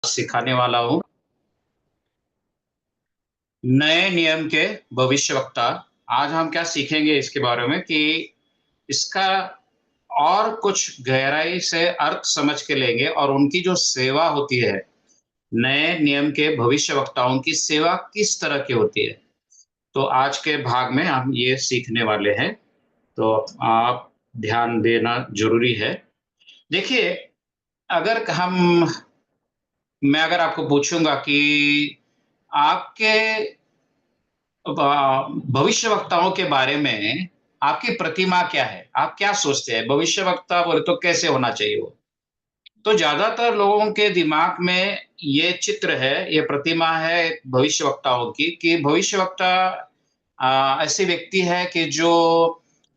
सिखाने वाला हूँ नए नियम के भविष्यवक्ता। आज हम क्या सीखेंगे इसके बारे में कि इसका और कुछ गहराई से अर्थ समझ के लेंगे और उनकी जो सेवा होती है, नए नियम के भविष्यवक्ताओं की सेवा किस तरह की होती है। तो आज के भाग में हम ये सीखने वाले हैं, तो आप ध्यान देना ज़रूरी है। देखिए, अगर हम मैं अगर आपको पूछूँगा कि आपके भविष्यवक्ताओं के बारे में आपकी प्रतिमा क्या है? आप क्या सोचते हैं? भविष्यवक्ता बोले तो कैसे होना चाहिए वो? तो ज़्यादातर लोगों के दिमाग में ये चित्र है, ये प्रतिमा है भविष्यवक्ताओं की कि भविष्यवक्ता ऐसे व्यक्ति है कि जो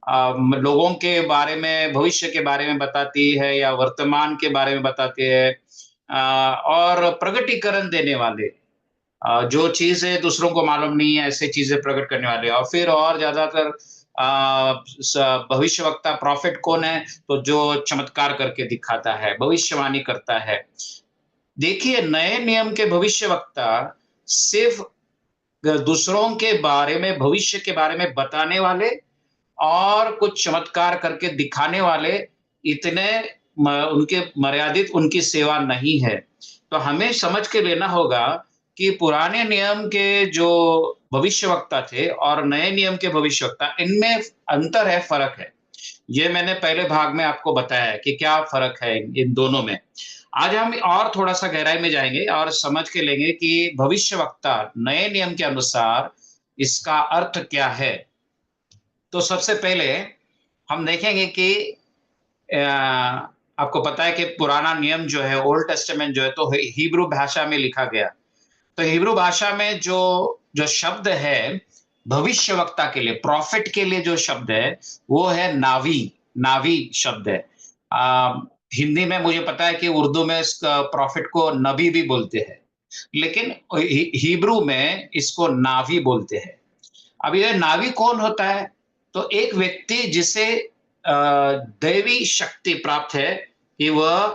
लोगों के बारे में, भविष्य के बारे में बताती है या वर्तमान के बारे में बताती है, और प्रकटीकरण देने वाले, जो चीज़ें दूसरों को मालूम नहीं है, ऐसी चीज़ें प्रकट करने वाले। और फिर और ज़्यादातर भविष्यवक्ता प्रॉफिट कौन है? तो जो चमत्कार करके दिखाता है, भविष्यवाणी करता है। देखिए, नए नियम के भविष्यवक्ता सिर्फ़ दूसरों के बारे में, भविष्य के बारे में बताने वाले और कुछ चमत्कार करके दिखाने वाले, इतने उनके मर्यादित उनकी सेवा नहीं है। तो हमें समझ के लेना होगा कि पुराने नियम के जो भविष्यवक्ता थे और नए नियम के भविष्यवक्ता, इनमें अंतर है, फर्क है। ये मैंने पहले भाग में आपको बताया है कि क्या फर्क है इन दोनों में। आज हम और थोड़ा सा गहराई में जाएंगे और समझ के लेंगे कि भविष्यवक्ता नए नियम के अनुसार इसका अर्थ क्या है। तो सबसे पहले हम देखेंगे कि आपको पता है कि पुराना नियम जो है, ओल्ड टेस्टामेंट जो है, तो हिब्रू भाषा में लिखा गया। तो हिब्रू भाषा में जो जो शब्द है भविष्यवक्ता के लिए, प्रॉफिट के लिए जो शब्द है, वो है नावी। नावी शब्द है। आ, हिंदी में मुझे पता है कि उर्दू में इस प्रॉफिट को नबी भी बोलते हैं, लेकिन हिब्रू में इसको नावी बोलते हैं। अब ये नावी कौन होता है? तो एक व्यक्ति जिसे दैवी शक्ति प्राप्त है कि वह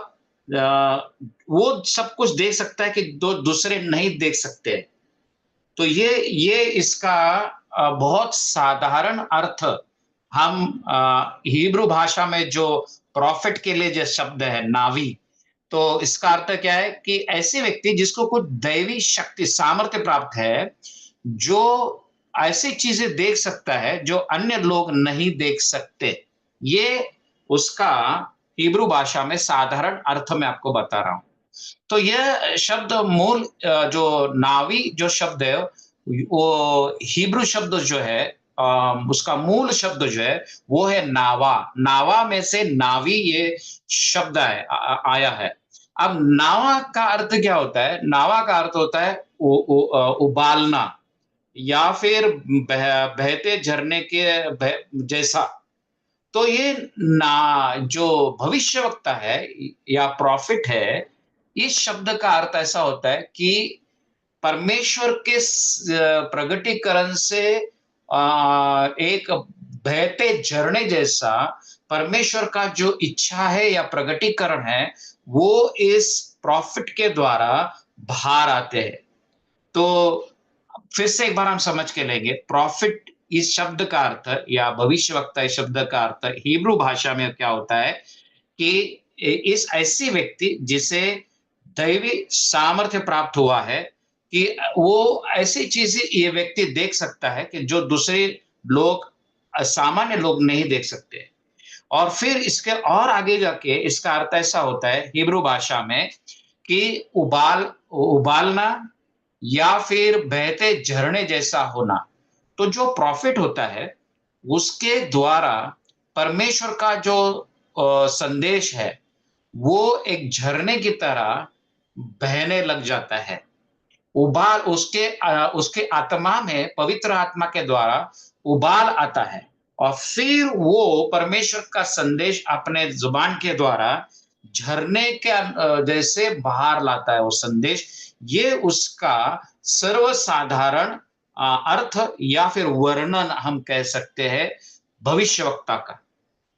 वो सब कुछ देख सकता है कि दो दूसरे नहीं देख सकते। तो ये इसका बहुत साधारण अर्थ हम हिब्रू भाषा में जो प्रॉफिट के लिए जो शब्द है नावी, तो इसका अर्थ क्या है कि ऐसे व्यक्ति जिसको कुछ दैवी शक्ति, सामर्थ्य प्राप्त है, जो ऐसी चीजें देख सकता है जो अन्य लोग नहीं देख सकते। ये उसका हिब्रू भाषा में साधारण अर्थ में आपको बता रहा हूं। तो यह शब्द मूल जो नावी जो शब्द है, वो हिब्रू शब्द जो है, उसका मूल शब्द जो है वो है नावा। नावा में से नावी ये शब्द आया है। अब नावा का अर्थ क्या होता है? नावा का अर्थ होता है उबालना या फिर बहते झरने के जैसा। तो ये ना जो भविष्यवक्ता है या प्रॉफिट है, इस शब्द का अर्थ ऐसा होता है कि परमेश्वर के प्रगटीकरण से एक बहते झरने जैसा परमेश्वर का जो इच्छा है या प्रगटीकरण है, वो इस प्रॉफिट के द्वारा बाहर आते हैं। तो फिर से एक बार हम समझ के लेंगे, प्रॉफिट इस शब्द का अर्थ या भविष्यवक्ता इस शब्द का अर्थ हिब्रू भाषा में क्या होता है कि इस ऐसी व्यक्ति जिसे दैवी सामर्थ्य प्राप्त हुआ है कि वो ऐसी चीजें ये व्यक्ति देख सकता है कि जो दूसरे लोग, सामान्य लोग नहीं देख सकते। और फिर इसके और आगे जाके इसका अर्थ ऐसा होता है हिब्रू भाषा में कि उबालना या फिर बहते झरने जैसा होना। तो जो प्रॉफिट होता है उसके द्वारा परमेश्वर का जो संदेश है वो एक झरने की तरह बहने लग जाता है। उबाल उसके आत्मा में पवित्र आत्मा के द्वारा उबाल आता है और फिर वो परमेश्वर का संदेश अपने जुबान के द्वारा झरने के जैसे बाहर लाता है वो संदेश। ये उसका सर्वसाधारण अर्थ या फिर वर्णन हम कह सकते हैं भविष्यवक्ता का।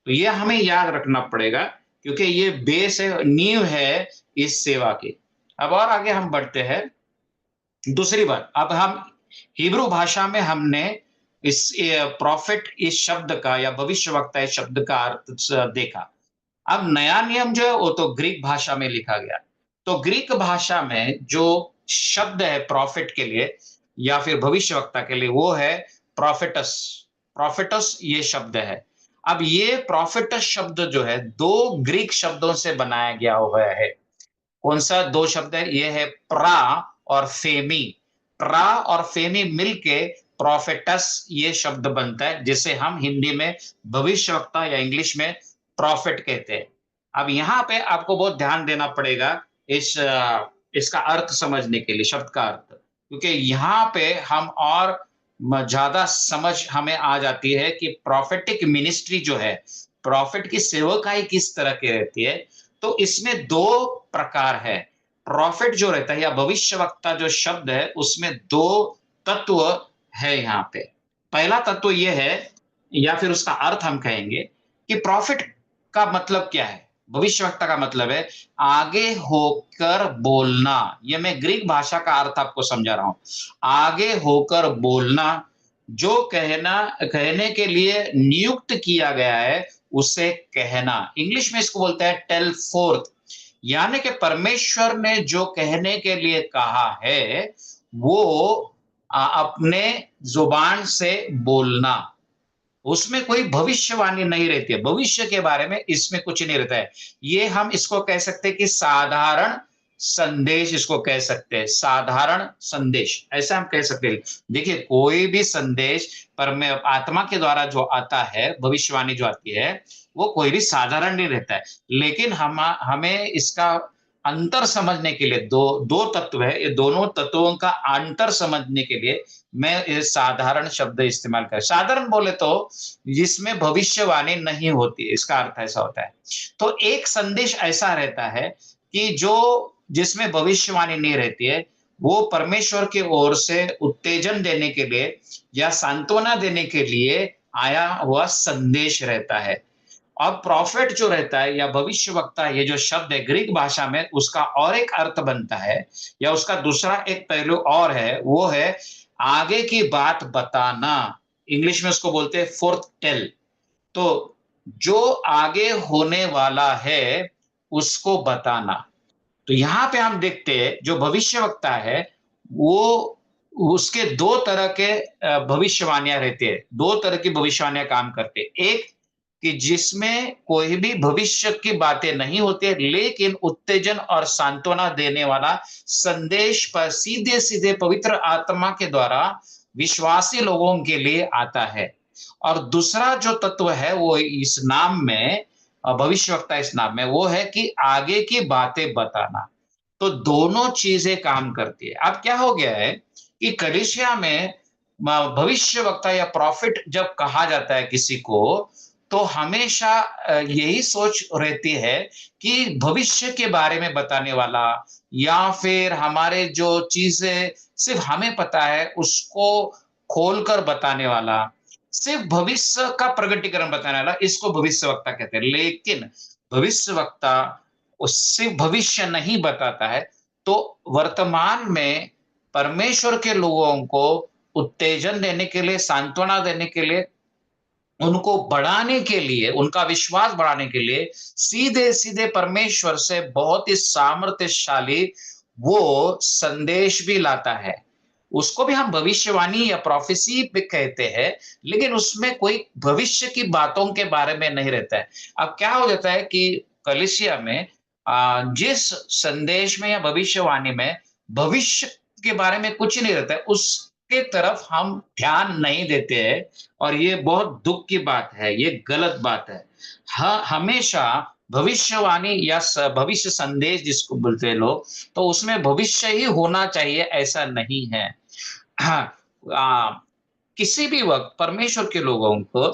तो ये हमें याद रखना पड़ेगा क्योंकि ये बेस है, नींव है इस सेवा की। अब और आगे हम बढ़ते हैं। दूसरी बात, अब हम हिब्रू भाषा में हमने इस प्रॉफिट इस शब्द का या भविष्यवक्ता इस शब्द का अर्थ देखा। अब नया नियम जो है वो तो ग्रीक भाषा में लिखा गया। तो ग्रीक भाषा में जो शब्द है प्रॉफिट के लिए या फिर भविष्यवक्ता के लिए वो है प्रोफेटस। प्रोफेटस ये शब्द है। अब ये प्रोफेटस शब्द जो है दो ग्रीक शब्दों से बनाया गया हुआ है। कौन सा दो शब्द है? ये है प्रा और फेमी। प्रा और फेमी मिलके प्रोफेटस ये शब्द बनता है, जिसे हम हिंदी में भविष्यवक्ता या इंग्लिश में प्रॉफिट कहते हैं। अब यहाँ पे आपको बहुत ध्यान देना पड़ेगा इसका अर्थ समझने के लिए, शब्द का अर्थ, क्योंकि यहाँ पे हम और ज्यादा समझ हमें आ जाती है कि प्रॉफिटिक मिनिस्ट्री जो है, प्रॉफिट की सेवकाई किस तरह की रहती है। तो इसमें दो प्रकार है। प्रॉफिट जो रहता है या भविष्यवक्ता जो शब्द है उसमें दो तत्व है यहाँ पे। पहला तत्व ये है या फिर उसका अर्थ हम कहेंगे कि प्रॉफिट का मतलब क्या है? भविष्यवक्ता का मतलब है आगे होकर बोलना। ये मैं ग्रीक भाषा का अर्थ आपको समझा रहा हूं। आगे होकर बोलना, जो कहने के लिए नियुक्त किया गया है उसे कहना। इंग्लिश में इसको बोलते हैं टेल फोर्थ। यानी कि परमेश्वर ने जो कहने के लिए कहा है वो अपने जुबान से बोलना। उसमें कोई भविष्यवाणी नहीं रहती है, भविष्य के बारे में इसमें कुछ नहीं रहता है। ये हम इसको कह सकते हैं कि साधारण संदेश, इसको कह सकते हैं साधारण संदेश, ऐसा हम कह सकते हैं। देखिए कोई भी संदेश पर में आत्मा के द्वारा जो आता है, भविष्यवाणी जो आती है वो कोई भी साधारण नहीं रहता है। लेकिन हमें इसका अंतर समझने के लिए दो दो तत्व है, ये दोनों तत्वों का अंतर समझने के लिए मैं ये साधारण शब्द इस्तेमाल कर, साधारण बोले तो जिसमें भविष्यवाणी नहीं होती, इसका अर्थ ऐसा होता है। तो एक संदेश ऐसा रहता है कि जो जिसमें भविष्यवाणी नहीं रहती है, वो परमेश्वर की ओर से उत्तेजन देने के लिए या सांत्वना देने के लिए आया हुआ संदेश रहता है। अब प्रॉफिट जो रहता है या भविष्यवक्ता, ये जो शब्द है ग्रीक भाषा में उसका और एक अर्थ बनता है या उसका दूसरा एक पहलू और है, वो है आगे की बात बताना। इंग्लिश में उसको बोलते हैं फोर्थ टेल। तो जो आगे होने वाला है उसको बताना। तो यहां पे हम देखते हैं जो भविष्यवक्ता है वो उसके दो तरह के भविष्यवाणियां रहती है, दो तरह की भविष्यवाणियां काम करते हैं। एक कि जिसमें कोई भी भविष्य की बातें नहीं होती लेकिन उत्तेजन और सांत्वना देने वाला संदेश पर सीधे सीधे पवित्र आत्मा के द्वारा विश्वासी लोगों के लिए आता है। और दूसरा जो तत्व है वो इस नाम में, भविष्यवक्ता इस नाम में, वो है कि आगे की बातें बताना। तो दोनों चीजें काम करती है। अब क्या हो गया है कि कलीसिया में भविष्यवक्ता या प्रॉफिट जब कहा जाता है किसी को, तो हमेशा यही सोच रहती है कि भविष्य के बारे में बताने वाला या फिर हमारे जो चीजें सिर्फ हमें पता है उसको खोलकर बताने वाला, सिर्फ भविष्य का प्रगटीकरण बताने वाला, इसको भविष्यवक्ता कहते हैं। लेकिन भविष्यवक्ता उससे भविष्य नहीं बताता है, तो वर्तमान में परमेश्वर के लोगों को उत्तेजन देने के लिए, सांत्वना देने के लिए, उनको बढ़ाने के लिए, उनका विश्वास बढ़ाने के लिए सीधे सीधे परमेश्वर से बहुत ही सामर्थ्यशाली वो संदेश भी लाता है। उसको भी हम भविष्यवाणी या प्रोफेसी भी कहते हैं, लेकिन उसमें कोई भविष्य की बातों के बारे में नहीं रहता है। अब क्या हो जाता है कि कलीसिया में जिस संदेश में या भविष्यवाणी में भविष्य के बारे में कुछ नहीं रहता है, उसके तरफ हम ध्यान नहीं देते हैं। और ये बहुत दुख की बात है, ये गलत बात है। हाँ, हमेशा भविष्यवाणी या भविष्य संदेश जिसको बोलते हैं लोग, तो उसमें भविष्य ही होना चाहिए ऐसा नहीं है। हाँ, आ, किसी भी वक्त परमेश्वर के लोगों को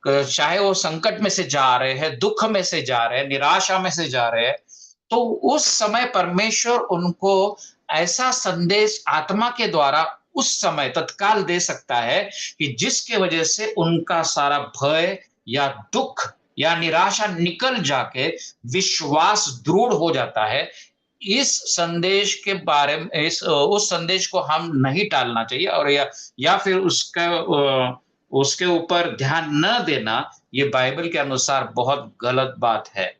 चाहे वो संकट में से जा रहे हैं, दुख में से जा रहे हैं, निराशा में से जा रहे हैं, तो उस समय परमेश्वर उनको ऐसा संदेश आत्मा के द्वारा उस समय तत्काल दे सकता है कि जिसके वजह से उनका सारा भय या दुख या निराशा निकल जाके विश्वास दृढ़ हो जाता है। इस संदेश के बारे में इस उस संदेश को हम नहीं टालना चाहिए, और या फिर उसके ऊपर ध्यान न देना, ये बाइबल के अनुसार बहुत गलत बात है।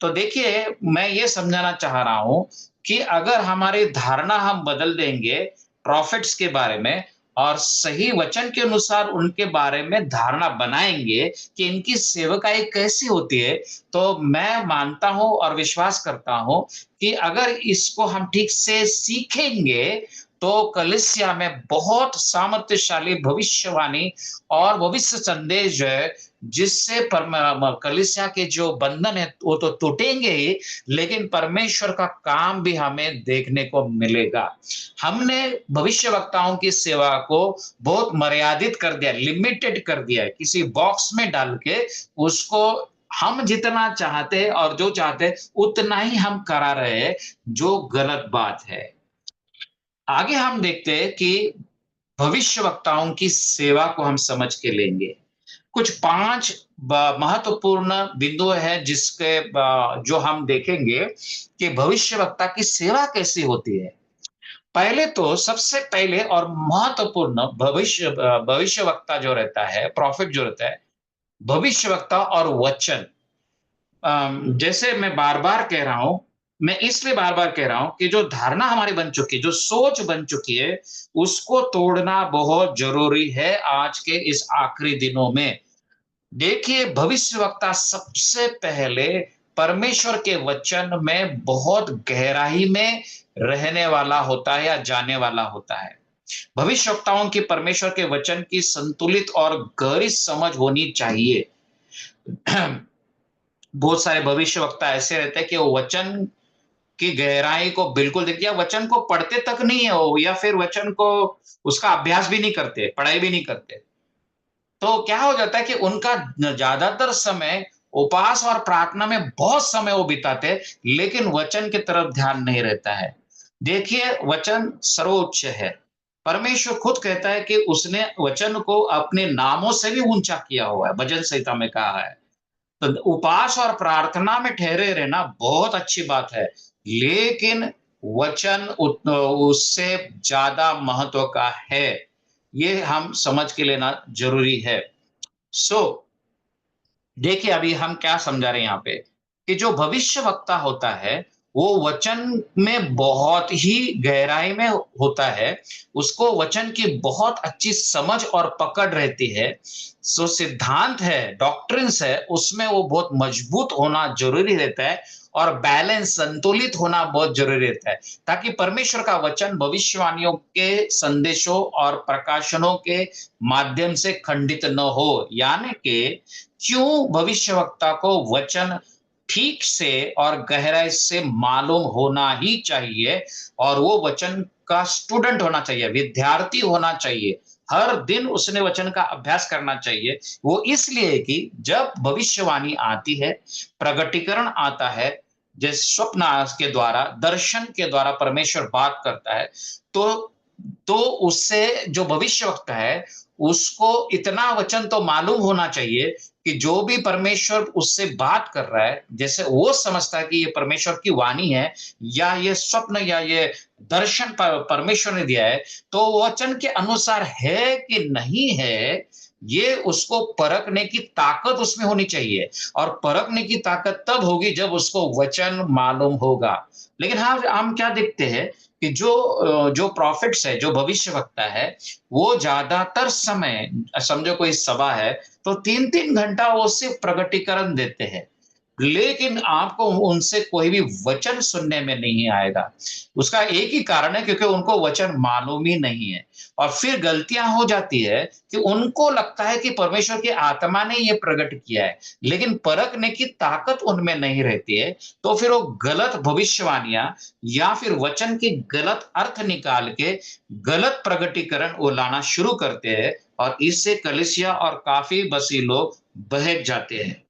तो देखिए, मैं ये समझाना चाह रहा हूं कि अगर हमारी धारणा हम बदल देंगे प्रॉफिट्स के बारे में, और सही वचन के अनुसार उनके बारे में धारणा बनाएंगे कि इनकी सेवकाई कैसी होती है, तो मैं मानता हूं और विश्वास करता हूं कि अगर इसको हम ठीक से सीखेंगे, तो कलीसिया में बहुत सामर्थ्यशाली भविष्यवाणी और भविष्य संदेश जो है, जिससे कलीसिया के जो बंधन है वो तो टूटेंगे ही, लेकिन परमेश्वर का काम भी हमें देखने को मिलेगा। हमने भविष्यवक्ताओं की सेवा को बहुत मर्यादित कर दिया, लिमिटेड कर दिया है, किसी बॉक्स में डाल के उसको हम जितना चाहते हैं और जो चाहते हैं उतना ही हम करा रहे हैं, जो गलत बात है। आगे हम देखते हैं कि भविष्यवक्ताओं की सेवा को हम समझ के लेंगे। कुछ 5 महत्वपूर्ण बिंदु है जिसके जो हम देखेंगे कि भविष्यवक्ता की सेवा कैसी होती है। पहले तो सबसे पहले और महत्वपूर्ण भविष्यवक्ता जो रहता है, प्रॉफिट जो रहता है, भविष्यवक्ता और वचन, जैसे मैं बार-बार कह रहा हूं, मैं इसलिए बार-बार कह रहा हूं कि जो धारणा हमारी बन चुकी है, जो सोच बन चुकी है, उसको तोड़ना बहुत जरूरी है आज के इस आखिरी दिनों में। देखिए, भविष्यवक्ता सबसे पहले परमेश्वर के वचन में बहुत गहराई में रहने वाला होता है या जाने वाला होता है। भविष्यवक्ताओं की परमेश्वर के वचन की संतुलित और गहरी समझ होनी चाहिए। बहुत सारे भविष्यवक्ता ऐसे रहते हैं कि वो वचन की गहराई को बिल्कुल देखते, या वचन को पढ़ते तक नहीं है वो, या फिर वचन को उसका अभ्यास भी नहीं करते, पढ़ाई भी नहीं करते। तो क्या हो जाता है कि उनका ज्यादातर समय उपवास और प्रार्थना में बहुत समय वो बिताते, लेकिन वचन की तरफ ध्यान नहीं रहता है। देखिए, वचन सर्वोच्च है। परमेश्वर खुद कहता है कि उसने वचन को अपने नामों से भी ऊंचा किया हुआ है, भजन संहिता में कहा है। तो उपवास और प्रार्थना में ठहरे रहना बहुत अच्छी बात है, लेकिन वचन उससे ज्यादा महत्व का है। ये हम समझ के लेना जरूरी है। सो देखिए, अभी हम क्या समझा रहे हैं यहाँ पे कि जो भविष्य वक्ता होता है, वो वचन में बहुत ही गहराई में होता है, उसको वचन की बहुत अच्छी समझ और पकड़ रहती है। सो सिद्धांत है, डॉक्ट्रिन्स है, उसमें वो बहुत मजबूत होना जरूरी रहता है, और बैलेंस संतुलित होना बहुत जरूरी रहता है, ताकि परमेश्वर का वचन भविष्यवाणियों के संदेशों और प्रकाशनों के माध्यम से खंडित न हो। यानी कि क्यों भविष्यवक्ता को वचन ठीक से और गहराई से मालूम होना ही चाहिए, और वो वचन का स्टूडेंट होना चाहिए, विद्यार्थी होना चाहिए। हर दिन उसने वचन का अभ्यास करना चाहिए। वो इसलिए कि जब भविष्यवाणी आती है, प्रगटीकरण आता है, जैसे स्वप्न के द्वारा, दर्शन के द्वारा परमेश्वर बात करता है, तो तो उससे जो भविष्यवक्ता है, उसको इतना वचन तो मालूम होना चाहिए कि जो भी परमेश्वर उससे बात कर रहा है, जैसे वो समझता है कि ये परमेश्वर की वाणी है, या ये स्वप्न या ये दर्शन परमेश्वर ने दिया है, तो वचन के अनुसार है कि नहीं है, ये उसको परखने की ताकत उसमें होनी चाहिए। और परखने की ताकत तब होगी जब उसको वचन मालूम होगा। लेकिन हाँ, हम क्या देखते हैं कि जो प्रॉफिट्स है, जो भविष्यवक्ता है, वो ज्यादातर समय, समझो कोई सभा है, तो 3-3 घंटा वो सिर्फ प्रगटीकरण देते हैं, लेकिन आपको उनसे कोई भी वचन सुनने में नहीं आएगा। उसका एक ही कारण है, क्योंकि उनको वचन मालूम ही नहीं है। और फिर गलतियां हो जाती है कि उनको लगता है कि परमेश्वर की आत्मा ने ये प्रकट किया है, लेकिन परखने की ताकत उनमें नहीं रहती है। तो फिर वो गलत भविष्यवाणियां या फिर वचन के गलत अर्थ निकाल के गलत प्रगटीकरण वो लाना शुरू करते हैं, और इससे कलीसिया और काफी बसी लोग बहक जाते हैं।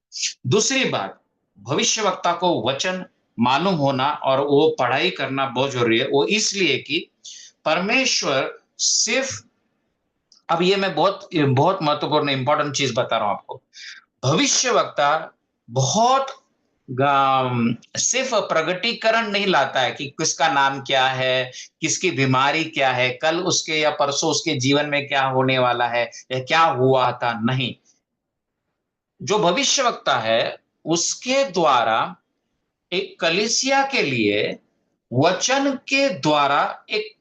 दूसरी बात, भविष्यवक्ता को वचन मालूम होना और वो पढ़ाई करना बहुत जरूरी है। वो इसलिए कि परमेश्वर सिर्फ, अब ये मैं बहुत बहुत महत्वपूर्ण इंपॉर्टेंट चीज बता रहा हूं आपको। भविष्यवक्ता बहुत सिर्फ प्रगटीकरण नहीं लाता है कि किसका नाम क्या है, किसकी बीमारी क्या है, कल उसके या परसों उसके जीवन में क्या होने वाला है या क्या हुआ था, नहीं। जो भविष्यवक्ता है उसके द्वारा एक कलीसिया के लिए वचन के द्वारा एक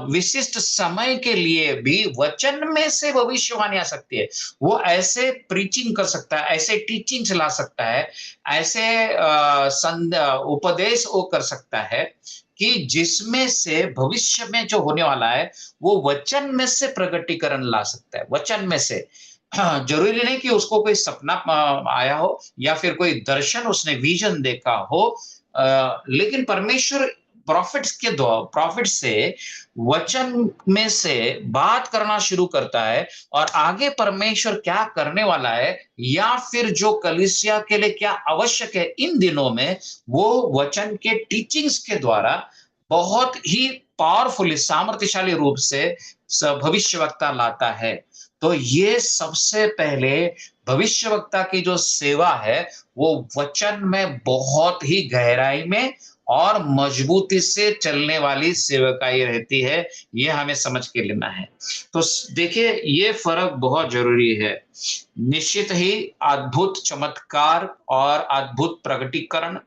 विशिष्ट समय के लिए भी वचन में से भविष्यवाणी आ सकती है। वो ऐसे प्रीचिंग कर सकता है, ऐसे टीचिंग चला सकता है, ऐसे उपदेश वो कर सकता है कि जिसमें से भविष्य में जो होने वाला है वो वचन में से प्रगटीकरण ला सकता है, वचन में से। हाँ, जरूरी नहीं कि उसको कोई सपना आया हो या फिर कोई दर्शन उसने विजन देखा हो, लेकिन परमेश्वर प्रॉफिट से वचन में से बात करना शुरू करता है और आगे परमेश्वर क्या करने वाला है या फिर जो कलीसिया के लिए क्या आवश्यक है इन दिनों में, वो वचन के टीचिंग्स के द्वारा बहुत ही पावरफुली सामर्थ्यशाली रूप से भविष्यवक्ता लाता है। तो ये सबसे पहले भविष्यवक्ता की जो सेवा है वो वचन में बहुत ही गहराई में और मजबूती से चलने वाली सेवकाई रहती है। ये हमें समझ के लेना है। तो देखिए ये फर्क बहुत जरूरी है। निश्चित ही अद्भुत चमत्कार और अद्भुत प्रकटीकरण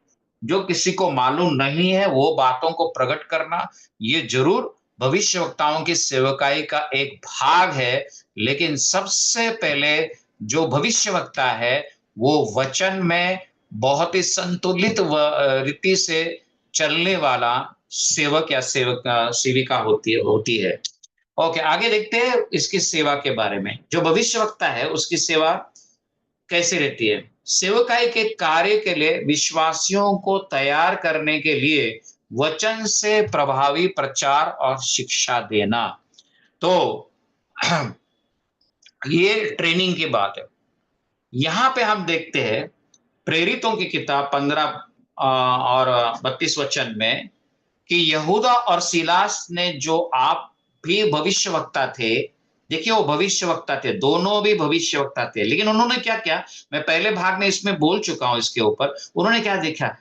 जो किसी को मालूम नहीं है वो बातों को प्रकट करना, ये जरूर भविष्यवक्ताओं की सेवकाई का एक भाग है। लेकिन सबसे पहले जो भविष्यवक्ता है वो वचन में बहुत ही संतुलित रीति से चलने वाला सेवक या सेविका होती है। ओके, आगे देखते हैं इसकी सेवा के बारे में। जो भविष्यवक्ता है उसकी सेवा कैसे रहती है। सेवकाई के कार्य के लिए विश्वासियों को तैयार करने के लिए वचन से प्रभावी प्रचार और शिक्षा देना। तो ये ट्रेनिंग की बात है। यहां पे हम देखते हैं प्रेरितों की किताब 15 और 32 वचन में कि यहूदा और सिलास ने जो आप भी भविष्यवक्ता थे, देखिए वो भविष्यवक्ता थे, दोनों भी भविष्यवक्ता थे, लेकिन उन्होंने क्या किया, मैं पहले भाग में इसमें बोल चुका हूं इसके ऊपर, उन्होंने क्या देखा,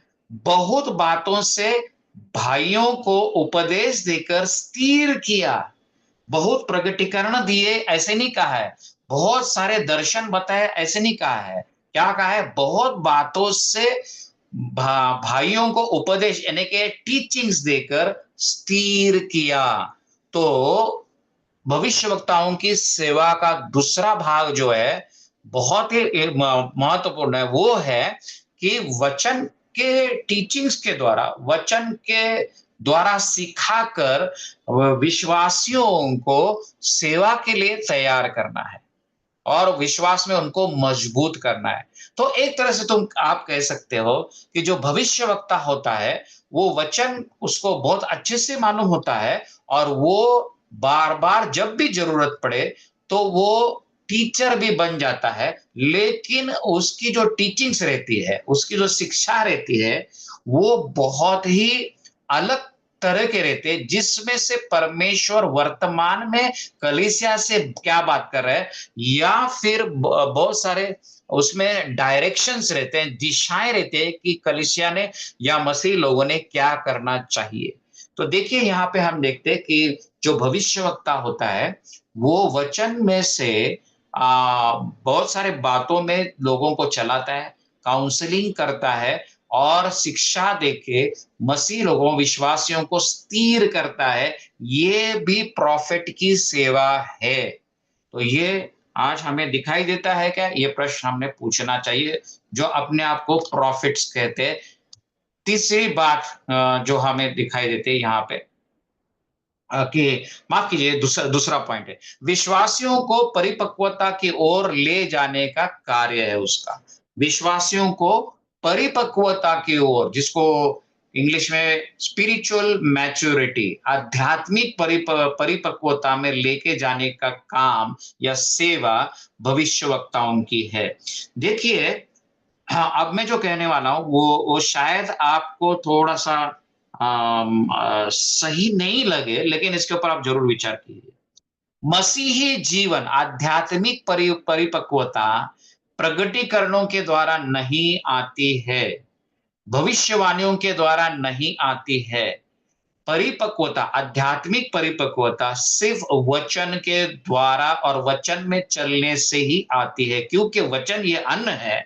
बहुत बातों से भाइयों को उपदेश देकर स्थिर किया, बहुत प्रगटीकरण दिए ऐसे नहीं कहा है, बहुत सारे दर्शन बताए ऐसे नहीं कहा है, क्या कहा है, बहुत बातों से भाइयों को उपदेश यानी कि टीचिंग्स देकर स्थिर किया। तो भविष्यवक्ताओं की सेवा का दूसरा भाग जो है बहुत ही महत्वपूर्ण है, वो है कि वचन के टीचिंग्स के द्वारा, वचन के द्वारा सिखाकर विश्वासियों को सेवा के लिए तैयार करना है और विश्वास में उनको मजबूत करना है। तो एक तरह से तुम आप कह सकते हो कि जो भविष्यवक्ता होता है वो वचन उसको बहुत अच्छे से मालूम होता है और वो बार बार जब भी जरूरत पड़े तो वो टीचर भी बन जाता है, लेकिन उसकी जो टीचिंग्स रहती है, उसकी जो शिक्षा रहती है वो बहुत ही अलग तरह के रहते हैं, जिसमें से परमेश्वर वर्तमान में कलीसिया से क्या बात कर रहा है या फिर बहुत सारे उसमें डायरेक्शंस रहते हैं, दिशाएं रहते हैं कि कलीसिया ने या मसीह लोगों ने क्या करना चाहिए। तो देखिए यहाँ पे हम देखते हैं कि जो भविष्यवक्ता होता है वो वचन में से बहुत सारे बातों में लोगों को चलाता है, काउंसलिंग करता है और शिक्षा देके मसीह लोगों विश्वासियों को स्थिर करता है। ये भी प्रॉफिट की सेवा है। तो ये आज हमें दिखाई देता है क्या, ये प्रश्न हमने पूछना चाहिए जो अपने आप को प्रॉफिट्स कहते हैं। तीसरी बात जो हमें दिखाई देती है यहाँ पे कि माफ कीजिए, दूसरा दूसरा पॉइंट है विश्वासियों को परिपक्वता की ओर ले जाने का कार्य है उसका। विश्वासियों को परिपक्वता की ओर, जिसको इंग्लिश में स्पिरिचुअल मैच्योरिटी, आध्यात्मिक परिपक्वता में लेके जाने का काम या सेवा भविष्यवक्ताओं की है। देखिए, हाँ, अब मैं जो कहने वाला हूँ वो शायद आपको थोड़ा सा सही नहीं लगे, लेकिन इसके ऊपर आप जरूर विचार कीजिए। मसीही जीवन आध्यात्मिक परिपक्वता प्रगटीकरणों के द्वारा नहीं आती है, भविष्यवाणियों के द्वारा नहीं आती है। परिपक्वता, आध्यात्मिक परिपक्वता सिर्फ वचन के द्वारा और वचन में चलने से ही आती है, क्योंकि वचन ये अन्न है,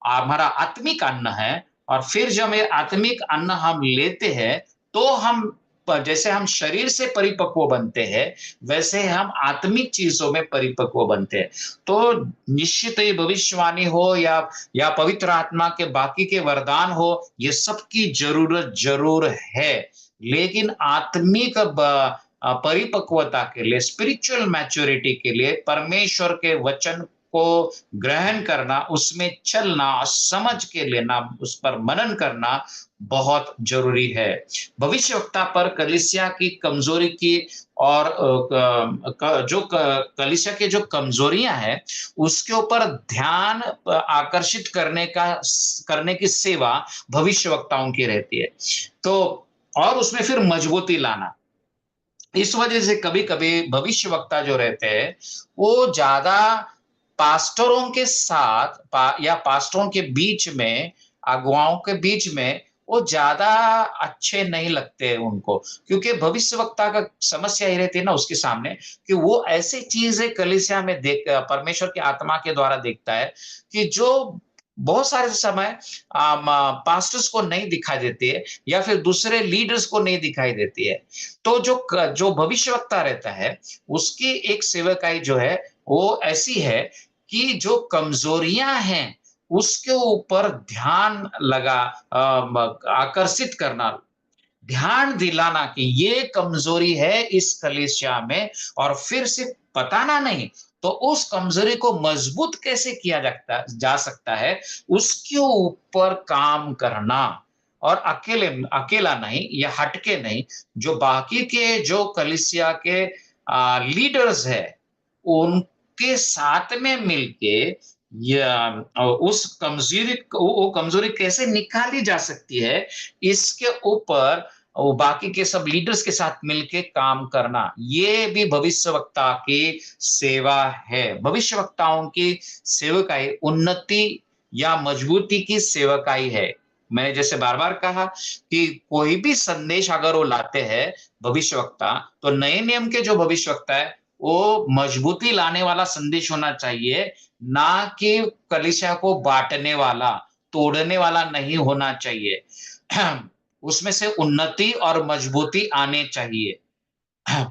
हमारा आत्मिक अन्न है। और फिर जब ये आत्मिक अन्न हम लेते हैं, तो हम जैसे हम शरीर से परिपक्व बनते हैं, वैसे हम आत्मिक चीजों में परिपक्व बनते हैं। तो निश्चित ही भविष्यवाणी हो या पवित्र आत्मा के बाकी के वरदान हो, ये सबकी जरूरत जरूर है। लेकिन आत्मिक परिपक्वता के लिए, स्पिरिचुअल मैच्योरिटी के लिए, परमेश्वर के वचन को ग्रहण करना, उसमें चलना, समझ के लेना, उस पर मनन करना बहुत जरूरी है। भविष्यवक्ता पर कलीसिया की कमजोरी की और जो कलीसिया के जो कमजोरियां हैं, उसके ऊपर ध्यान आकर्षित करने की सेवा भविष्यवक्ताओं की रहती है। तो और उसमें फिर मजबूती लाना। इस वजह से कभी-कभी भविष्यवक्ता जो रहते हैं, वो ज़्यादा पास्टरों के साथ या पास्टरों के बीच में, अगुवाओं के बीच में वो ज़्यादा अच्छे नहीं लगते उनको। क्योंकि भविष्यवक्ता का समस्या ये रहती है ना उसके सामने, कि वो ऐसी चीज़ें कलीसिया में परमेश्वर की आत्मा के द्वारा देखता है, कि जो बहुत सारे समय पास्टर्स को नहीं दिखाई देती है, या फिर दूसरे लीडर्स को नहीं दिखाई देती है। तो जो भविष्यवक्ता रहता है, उसकी एक सेवकाई जो है, वो ऐसी है कि जो कमजोरियां हैं, उसके ऊपर ध्यान आकर्षित करना, ध्यान दिलाना कि ये कमजोरी है इस कलीसिया में, और फिर सिर्फ बताना नहीं, तो उस कमजोरी को मजबूत कैसे किया जा सकता है, उसके ऊपर काम करना। और अकेला नहीं या हटके नहीं, जो बाकी के जो कलीसिया के लीडर्स है, उनके साथ में मिलके या उस कमजोरी वो कमजोरी कैसे निकाली जा सकती है, इसके ऊपर वो बाकी के सब लीडर्स के साथ मिलके काम करना, ये भी भविष्यवक्ता की सेवा है। भविष्यवक्ताओं की सेवकाई उन्नति या मजबूती की सेवकाई है। मैंने जैसे बार बार कहा कि कोई भी संदेश अगर वो लाते हैं भविष्यवक्ता, तो नए नियम के जो भविष्यवक्ता है, वो मजबूती लाने वाला संदेश होना चाहिए, ना कि कलीसिया को बांटने वाला, तोड़ने वाला नहीं होना चाहिए। उसमें से उन्नति और मजबूती आने चाहिए।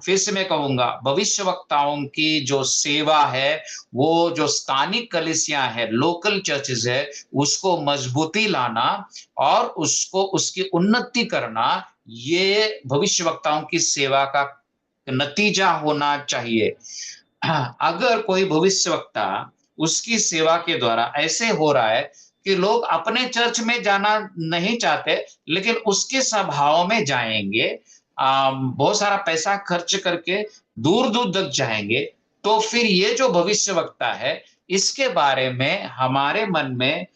फिर से मैं कहूंगा, भविष्यवक्ताओं की जो सेवा है, वो जो स्थानिक कलीसिया है, लोकल चर्चेज है, उसको मजबूती लाना और उसको उसकी उन्नति करना, ये भविष्यवक्ताओं की सेवा का नतीजा होना चाहिए। अगर कोई भविष्यवक्ता, उसकी सेवा के द्वारा ऐसे हो रहा है कि लोग अपने चर्च में जाना नहीं चाहते, लेकिन उसके सभाओं में जाएंगे, बहुत सारा पैसा खर्च करके दूर दूर तक जाएंगे, तो फिर ये जो भविष्यवक्ता है, इसके बारे में हमारे मन में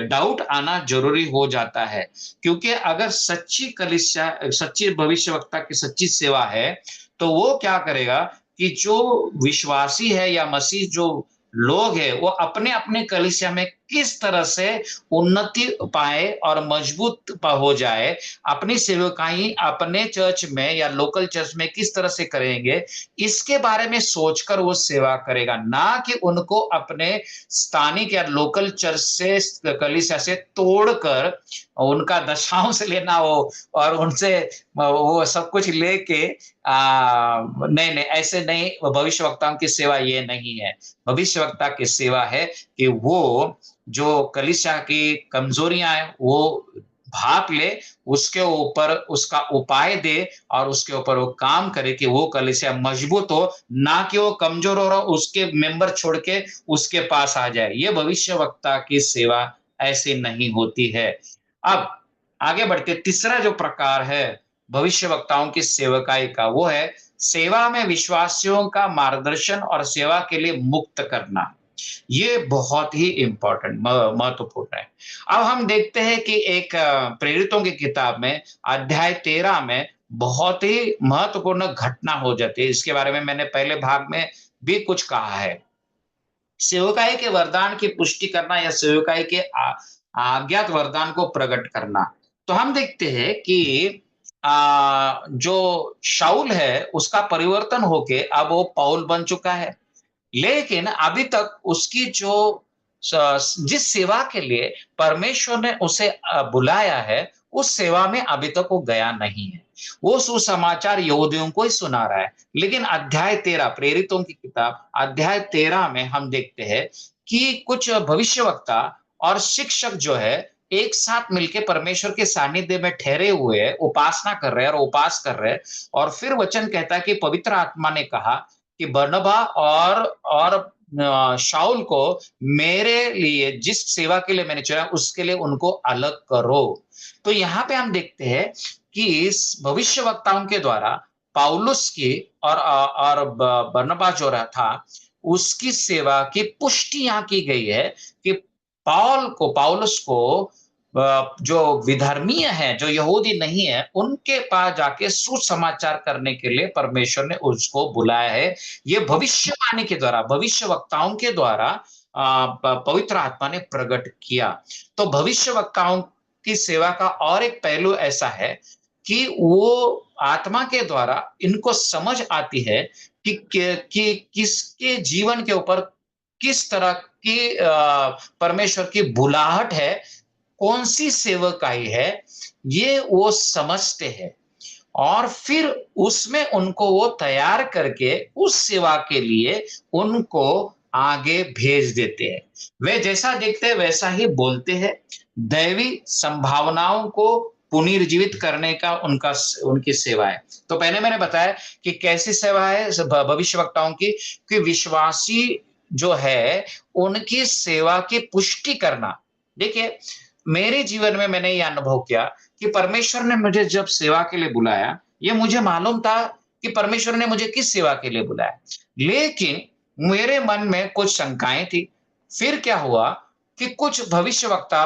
डाउट आना जरूरी हो जाता है। क्योंकि अगर सच्ची कलीसिया, सच्ची भविष्यवक्ता की सच्ची सेवा है, तो वो क्या करेगा कि जो विश्वासी है या मसीह जो लोग हैं, वो अपने अपने कलीसिया में किस तरह से उन्नति पाए और मजबूत हो जाए, अपनी सेवकाई अपने चर्च में या लोकल चर्च में किस तरह से करेंगे, इसके बारे में सोचकर वो सेवा करेगा, ना कि उनको अपने स्थानिक या लोकल चर्च से, कलीसिया से तोड़कर उनका दशांश लेना हो और उनसे वो सब कुछ लेके नहीं नहीं, ऐसे नहीं। भविष्यवक्ताओं की सेवा ये नहीं है। भविष्यवक्ता की सेवा है कि वो जो कलीसिया की कमजोरियां हैं, वो भाप ले, उसके ऊपर उसका उपाय दे, और उसके ऊपर वो काम करे कि वो कलीसिया मजबूत हो, ना कि वो कमजोर हो रहा उसके मेंबर छोड़ के उसके पास आ जाए। ये भविष्यवक्ता की सेवा ऐसी नहीं होती है। अब आगे बढ़ के तीसरा जो प्रकार है भविष्यवक्ताओं की सेवकाई का, वो है सेवा में विश्वासियों का मार्गदर्शन और सेवा के लिए मुक्त करना। ये बहुत ही इंपॉर्टेंट, महत्वपूर्ण है। अब हम देखते हैं कि एक प्रेरितों की किताब में अध्याय 13 में बहुत ही महत्वपूर्ण घटना हो जाती है। इसके बारे में मैंने पहले भाग में भी कुछ कहा है। सेवकाई के वरदान की पुष्टि करना या सेवकाई के अज्ञात वरदान को प्रकट करना। तो हम देखते हैं कि जो शाऊल है उसका परिवर्तन होके अब वो पौल बन चुका है। लेकिन अभी तक उसकी जो जिस सेवा के लिए परमेश्वर ने उसे बुलाया है, उस सेवा में अभी तक वो गया नहीं है। वो सुसमाचार यहूदियों को ही सुना रहा है। लेकिन अध्याय 13 प्रेरितों की किताब अध्याय 13 में हम देखते हैं कि कुछ भविष्यवक्ता और शिक्षक जो है एक साथ मिलकर परमेश्वर के सानिध्य में ठहरे हुए हैं, उपासना कर रहे हैं और उपास कर रहे हैं। और फिर वचन कहता है कि पवित्र आत्मा ने कहा कि बरनबा और शाऊल को मेरे लिए जिस सेवा के लिए मैंने चुना उसके लिए उनको अलग करो। तो यहाँ पे हम देखते हैं कि इस भविष्यवक्ताओं के द्वारा पौलुस की और बरनबा जो रहा था उसकी सेवा की पुष्टि यहाँ की गई है कि पौलुस को जो विधर्मीय है, जो यहूदी नहीं है, उनके पास जाके सुसमाचार करने के लिए परमेश्वर ने उसको बुलाया है। ये भविष्यवाणी के द्वारा, भविष्यवक्ताओं के द्वारा पवित्र आत्मा ने प्रकट किया। तो भविष्यवक्ताओं की सेवा का और एक पहलू ऐसा है कि वो आत्मा के द्वारा इनको समझ आती है कि किसके जीवन के ऊपर किस तरह की परमेश्वर की बुलाहट है, कौन सी सेवकाई है, ये वो समझते हैं। और फिर उसमें उनको वो तैयार करके उस सेवा के लिए उनको आगे भेज देते हैं। वे जैसा देखते हैं वैसा ही बोलते हैं। दैवी संभावनाओं को पुनर्जीवित करने का उनकी सेवा है। तो पहले मैंने बताया कि कैसी सेवा है भविष्यवक्ताओं की, कि विश्वासी जो है उनकी सेवा की पुष्टि करना। देखिए, मेरे जीवन में मैंने ये अनुभव किया कि परमेश्वर ने मुझे जब सेवा के लिए बुलाया, ये मुझे मालूम था कि परमेश्वर ने मुझे किस सेवा के लिए बुलाया। लेकिन मेरे मन में कुछ शंकाएं थी। फिर क्या हुआ कि कुछ भविष्यवक्ता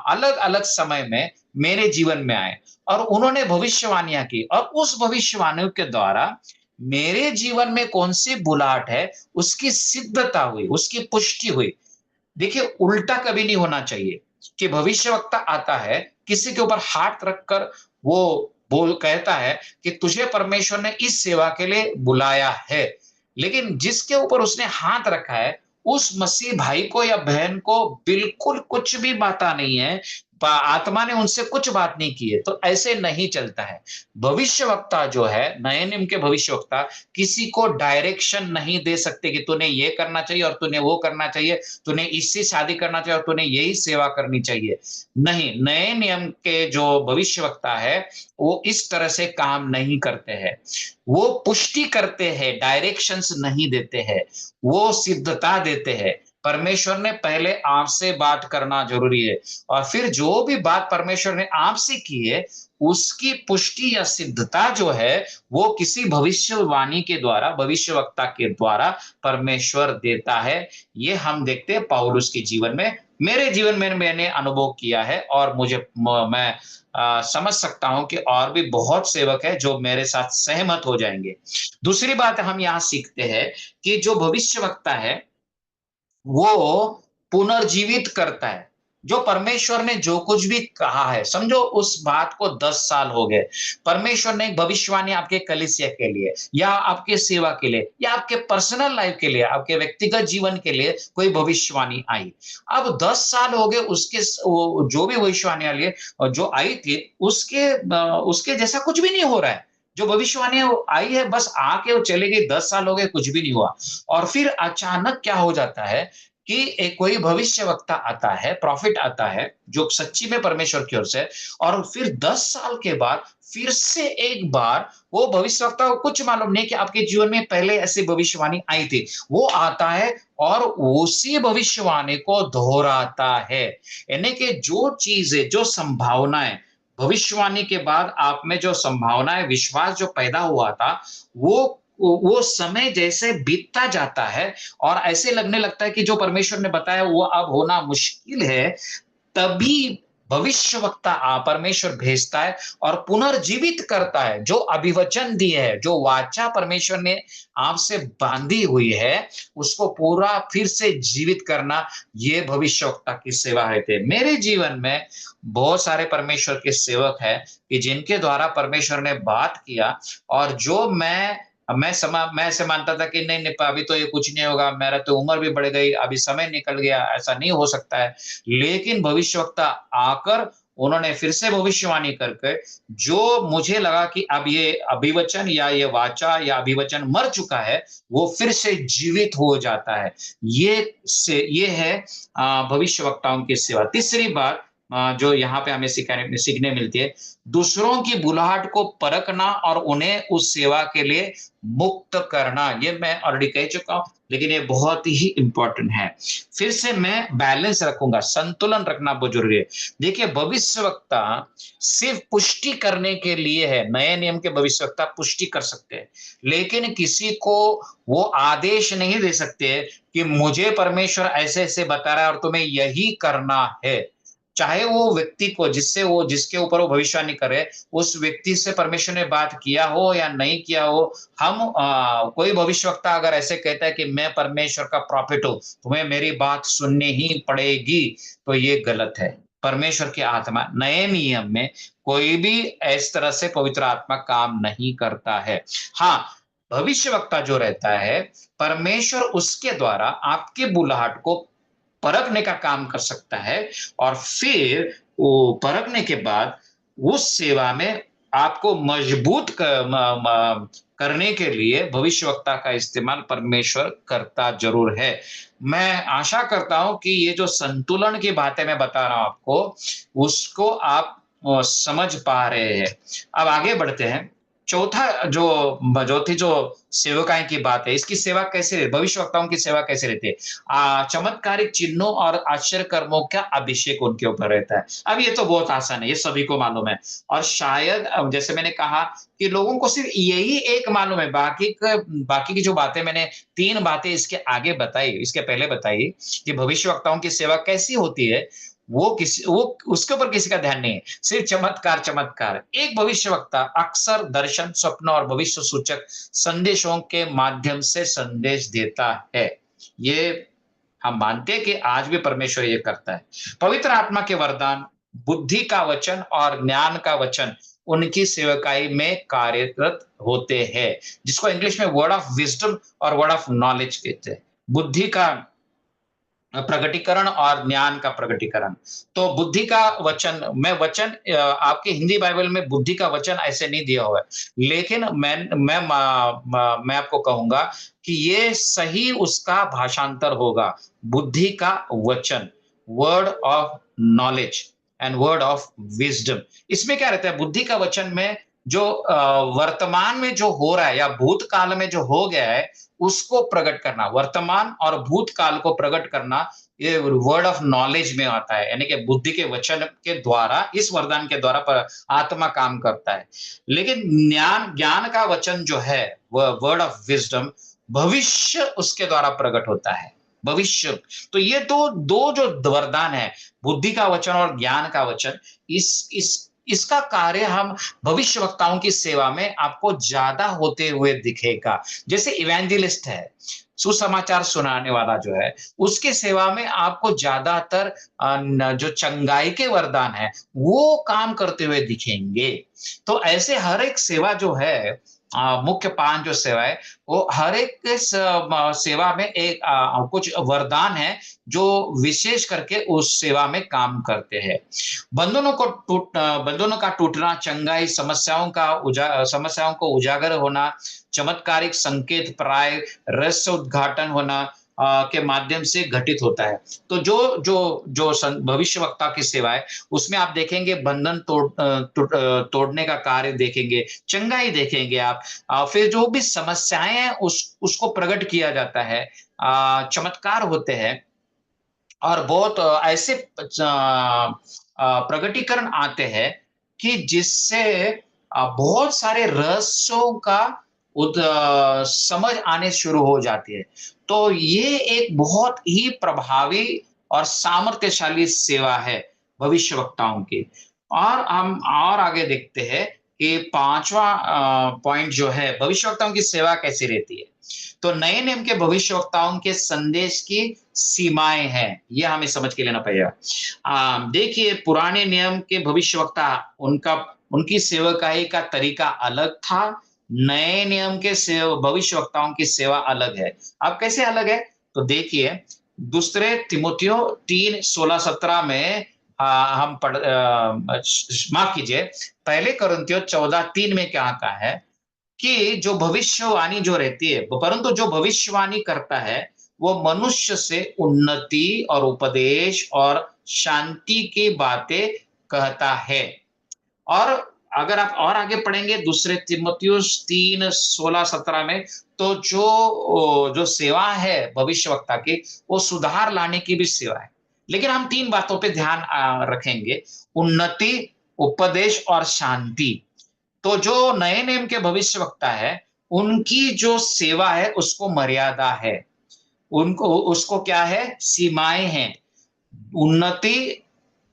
अलग-अलग समय में मेरे जीवन में आए और उन्होंने भविष्यवाणियां की और उस भविष्यवाणियों के द्वारा मेरे जीवन में कौन सी बुलाहट है उसकी सिद्धता हुई, उसकी पुष्टि हुई। देखिए, उल्टा कभी नहीं होना चाहिए कि भविष्यवक्ता आता है, किसी के ऊपर हाथ रखकर वो बोल कहता है कि तुझे परमेश्वर ने इस सेवा के लिए बुलाया है। लेकिन जिसके ऊपर उसने हाथ रखा है, उस मसीह भाई को या बहन को बिल्कुल कुछ भी पता नहीं है। आत्मा ने उनसे कुछ बात नहीं की है, तो ऐसे नहीं चलता है। भविष्यवक्ता जो है, नए नियम के भविष्यवक्ता किसी को डायरेक्शन नहीं दे सकते कि तूने ये करना चाहिए और तूने वो करना चाहिए, तूने इससे शादी करना चाहिए और तूने यही सेवा करनी चाहिए। नहीं, नए नियम के जो भविष्यवक्ता है वो इस तरह से काम नहीं करते हैं। वो पुष्टि करते हैं, डायरेक्शंस नहीं देते हैं, वो सिद्धता देते हैं। परमेश्वर ने पहले आपसे बात करना जरूरी है और फिर जो भी बात परमेश्वर ने आपसे की है उसकी पुष्टि या सिद्धता जो है वो किसी भविष्यवाणी के द्वारा, भविष्यवक्ता के द्वारा परमेश्वर देता है। ये हम देखते हैं पौलुस के जीवन में, मेरे जीवन में मैंने अनुभव किया है और मैं समझ सकता हूं कि और भी बहुत सेवक है जो मेरे साथ सहमत हो जाएंगे। दूसरी बात हम यहाँ सीखते हैं कि जो भविष्यवक्ता है वो पुनर्जीवित करता है। जो परमेश्वर ने जो कुछ भी कहा है, समझो उस बात को 10 साल हो गए। परमेश्वर ने एक भविष्यवाणी आपके कलीसिया के लिए या आपके सेवा के लिए या आपके पर्सनल लाइफ के लिए, आपके व्यक्तिगत जीवन के लिए कोई भविष्यवाणी आई। अब 10 साल हो गए उसके जो भी भविष्यवाणी आई है जो आई थी उसके जैसा कुछ भी नहीं हो रहा है। जो भविष्यवाणी आई है बस आके वो चले गई, 10 साल हो गए कुछ भी नहीं हुआ। और फिर अचानक क्या हो जाता है कि एक कोई भविष्यवक्ता आता है, प्रॉफिट आता है जो सच्ची में परमेश्वर की ओर से, और फिर 10 साल के बाद फिर से एक बार वो भविष्यवक्ता को कुछ मालूम नहीं कि आपके जीवन में पहले ऐसी भविष्यवाणी आई थी, वो आता है और उसी भविष्यवाणी को दोहराता है। यानी कि जो चीजें, जो संभावनाएं भविष्यवाणी के बाद आप में जो संभावनाएं, विश्वास जो पैदा हुआ था, वो समय जैसे बीतता जाता है और ऐसे लगने लगता है कि जो परमेश्वर ने बताया वो अब होना मुश्किल है। तभी भविष्यवक्ता परमेश्वर भेजता है और पुनर्जीवित करता है। जो अभिवचन दिए है, जो वाचा परमेश्वर ने आपसे बांधी हुई है, उसको पूरा फिर से जीवित करना, ये भविष्यवक्ता की सेवा रहती है। मेरे जीवन में बहुत सारे परमेश्वर के सेवक हैं कि जिनके द्वारा परमेश्वर ने बात किया, और जो मैं ऐसे मानता था कि नहीं नहीं, अभी तो ये कुछ नहीं होगा, मेरा तो उम्र भी बढ़ गई, अभी समय निकल गया, ऐसा नहीं हो सकता है। लेकिन भविष्यवक्ता आकर उन्होंने फिर से भविष्यवाणी करके, जो मुझे लगा कि अब ये अभिवचन या ये वाचा या अभिवचन मर चुका है, वो फिर से जीवित हो जाता है। ये है भविष्यवक्ताओं की सेवा। तीसरी बात जो यहाँ पे हमें सीखने मिलती है, दूसरों की बुलाहट को परखना और उन्हें उस सेवा के लिए मुक्त करना। ये मैं ऑलरेडी कह चुका हूं, लेकिन ये बहुत ही इंपॉर्टेंट है। फिर से मैं बैलेंस रखूंगा, संतुलन रखना बहुत जरूरी है। देखिए, भविष्यवक्ता सिर्फ पुष्टि करने के लिए है। नए नियम के भविष्यवक्ता पुष्टि कर सकते हैं, लेकिन किसी को वो आदेश नहीं दे सकते कि मुझे परमेश्वर ऐसे ऐसे बता रहा है और तुम्हें यही करना है। चाहे वो व्यक्ति को जिसके ऊपर वो भविष्यवाणी करे, उस व्यक्ति से परमेश्वर ने बात किया हो या नहीं किया हो, कोई भविष्यवक्ता अगर ऐसे कहता है कि मैं परमेश्वर का प्रॉफिट हूं, तुम्हें मेरी बात सुननी ही पड़ेगी, तो ये गलत है। परमेश्वर की आत्मा नए नियम में कोई भी इस तरह से पवित्र आत्मा काम नहीं करता है। हाँ, भविष्यवक्ता जो रहता है, परमेश्वर उसके द्वारा आपकी बुलाहट को परखने का काम कर सकता है, और फिर वो परखने के बाद उस सेवा में आपको मजबूत करने के लिए भविष्यवक्ता का इस्तेमाल परमेश्वर करता जरूर है। मैं आशा करता हूं कि ये जो संतुलन की बातें मैं बता रहा हूं आपको, उसको आप समझ पा रहे हैं। अब आगे बढ़ते हैं। चौथी जो सेवकाएं की बात है, इसकी सेवा कैसे, भविष्यवक्ताओं की सेवा कैसे रहती है? चमत्कारिक चिन्हों और आश्चर्य कर्मों का अभिषेक उनके ऊपर रहता है। अब ये तो बहुत आसान है, ये सभी को मालूम है। और शायद जैसे मैंने कहा कि लोगों को सिर्फ यही एक मालूम है, बाकी की जो बातें मैंने 3 बातें इसके पहले बताई कि भविष्यवक्ताओं की सेवा कैसी होती है, वो उसके ऊपर किसी का ध्यान नहीं है। सिर्फ चमत्कार चमत्कार। एक भविष्यवक्ता अक्सर दर्शन, स्वप्न और भविष्य सूचक संदेशों के माध्यम से संदेश देता है। ये हम मानते हैं कि आज भी परमेश्वर ये करता है। पवित्र आत्मा के वरदान, बुद्धि का वचन और ज्ञान का वचन उनकी सेवकाई में कार्यरत होते हैं, जिसको इंग्लिश में वर्ड ऑफ विजडम और वर्ड ऑफ नॉलेज कहते हैं। बुद्धि का प्रगटीकरण और ज्ञान का प्रगटीकरण। तो बुद्धि का वचन, आपके हिंदी बाइबल में बुद्धि का वचन ऐसे नहीं दिया हुआ है, लेकिन मैं आपको कहूंगा कि ये सही उसका भाषांतर होगा, बुद्धि का वचन, word of knowledge and word of wisdom. इसमें क्या रहता है? बुद्धि का वचन में जो वर्तमान में जो हो रहा है या भूतकाल में जो हो गया है, उसको प्रकट करना, वर्तमान और भूतकाल को प्रकट करना, ये वर्ड ऑफ नॉलेज में आता है। यानी कि बुद्धि के वचन के द्वारा, इस वरदान के द्वारा आत्मा काम करता है। लेकिन ज्ञान का वचन जो है, वह वर्ड ऑफ विजडम, भविष्य उसके द्वारा प्रकट होता है। भविष्य। तो ये दो जो वरदान है, बुद्धि का वचन और ज्ञान का वचन, इसका कार्य हम भविष्यवक्ताओं की सेवा में आपको ज्यादा होते हुए दिखेगा। जैसे इवेंजलिस्ट है, सुसमाचार सुनाने वाला जो है, उसके सेवा में आपको ज्यादातर जो चंगाई के वरदान है, वो काम करते हुए दिखेंगे। तो ऐसे हर एक सेवा जो है, मुख्य 5 जो सेवा है, वो हर एक सेवा में एक कुछ वरदान है जो विशेष करके उस सेवा में काम करते हैं। बंधनों का टूटना, चंगाई, समस्याओं को उजागर होना, चमत्कारिक संकेत प्राय, रहस्य उद्घाटन होना के माध्यम से घटित होता है। तो जो भविष्यवक्ता की सेवा है, उसमें आप देखेंगे बंधन तोड़ने का कार्य देखेंगे, चंगाई देखेंगे आप, फिर जो भी समस्याएं हैं उसको प्रकट किया जाता है, चमत्कार होते हैं, और बहुत ऐसे प्रगटीकरण आते हैं कि जिससे बहुत सारे रहस्यों का समझ आने शुरू हो जाती है। तो ये एक बहुत ही प्रभावी और सामर्थ्यशाली सेवा है। भविष्यवक्ताओं की। और हम और आगे देखते हैं कि 5वां पॉइंट जो है, भविष्यवक्ताओं की सेवा कैसी रहती है। तो नए नियम के भविष्यवक्ताओं के संदेश की सीमाएँ हैं, ये हमें समझ के लेना पड़ेगा। देखिए, पुराने नियम के भविष्यवक्ता, उनका उनकी सेवकाई का तरीका अलग था, नए नियम के भविष्यवक्ताओं की सेवा अलग है। अब कैसे अलग है? तो देखिए, दूसरे तिमुथियो 3, 16, 17 में हम माफ कीजिए, पहले कुरिन्थियों 14, 3 में क्या कहा है कि जो भविष्यवाणी जो रहती है, परंतु जो भविष्यवाणी करता है, वो मनुष्य से उन्नति और उपदेश और शांति की बातें कहता है। और अगर आप और आगे पढ़ेंगे दूसरे तिमुथियुस 3, 16, 17 में, तो जो सेवा है भविष्यवक्ता की, वो सुधार लाने की भी सेवा है। लेकिन हम 3 बातों पे ध्यान रखेंगे, उन्नति, उपदेश और शांति। तो जो नए नियम के भविष्यवक्ता है, उनकी जो सेवा है उसको मर्यादा है। उनको उसको क्या है? सीमाएँ हैं। उन्नति,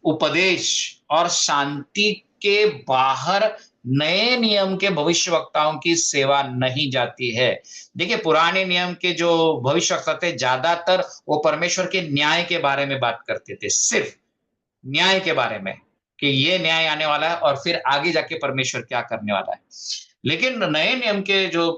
उपदेश और शांति के बाहर नए नियम के भविष्यवक्ताओं की सेवा नहीं जाती है। देखिए, पुराने नियम के जो भविष्यवक्ता थे, ज्यादातर वो परमेश्वर के न्याय के बारे में बात करते थे, सिर्फ न्याय के बारे में, कि ये न्याय आने वाला है और फिर आगे जाके परमेश्वर क्या करने वाला है। लेकिन नए नियम के जो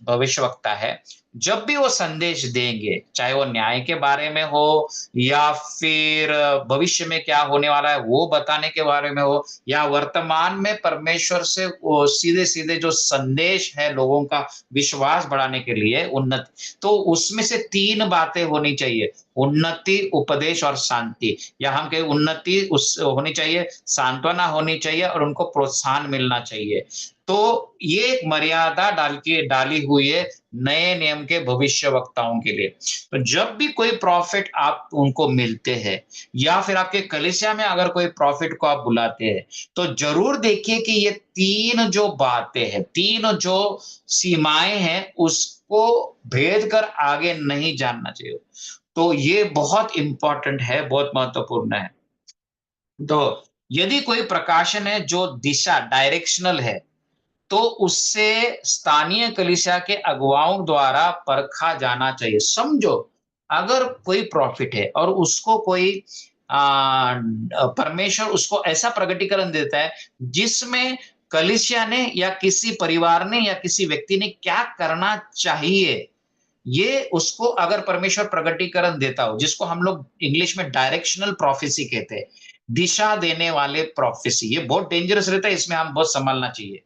भविष्यवक्ता है, जब भी वो संदेश देंगे, चाहे वो न्याय के बारे में हो या फिर भविष्य में क्या होने वाला है वो बताने के बारे में हो, या वर्तमान में परमेश्वर से वो सीधे-सीधे जो संदेश है लोगों का विश्वास बढ़ाने के लिए उन्नति, तो उसमें से 3 बातें होनी चाहिए। उन्नति, उपदेश और शांति, या हम कहें उन्नति उस होनी चाहिए, सांत्वना होनी चाहिए और उनको प्रोत्साहन मिलना चाहिए। तो ये एक मर्यादा डाली हुई है नए नियम के भविष्यवक्ताओं के लिए। तो जब भी कोई प्रॉफिट आप उनको मिलते हैं, या फिर आपके कलीसिया में अगर कोई प्रॉफिट को आप बुलाते हैं, तो ज़रूर देखिए कि ये 3 जो बातें हैं, 3 जो सीमाएँ हैं, उसको भेद कर आगे नहीं जानना चाहिए। तो ये बहुत इम्पोर्टेंट है, बहुत महत्वपूर्ण है। तो यदि कोई प्रकाशन है जो दिशा डायरेक्शनल है, तो उससे स्थानीय कलीसिया के अगुवाओं द्वारा परखा जाना चाहिए। समझो, अगर कोई प्रॉफिट है और उसको कोई परमेश्वर उसको ऐसा प्रगटीकरण देता है जिसमें कलीसिया ने या किसी परिवार ने या किसी व्यक्ति ने क्या करना चाहिए, ये उसको अगर परमेश्वर प्रगटीकरण देता हो, जिसको हम लोग इंग्लिश में डायरेक्शनल प्रोफेसी कहते हैं, दिशा देने वाले प्रोफेसी, ये बहुत डेंजरस रहता है, इसमें हम बहुत संभलना चाहिए।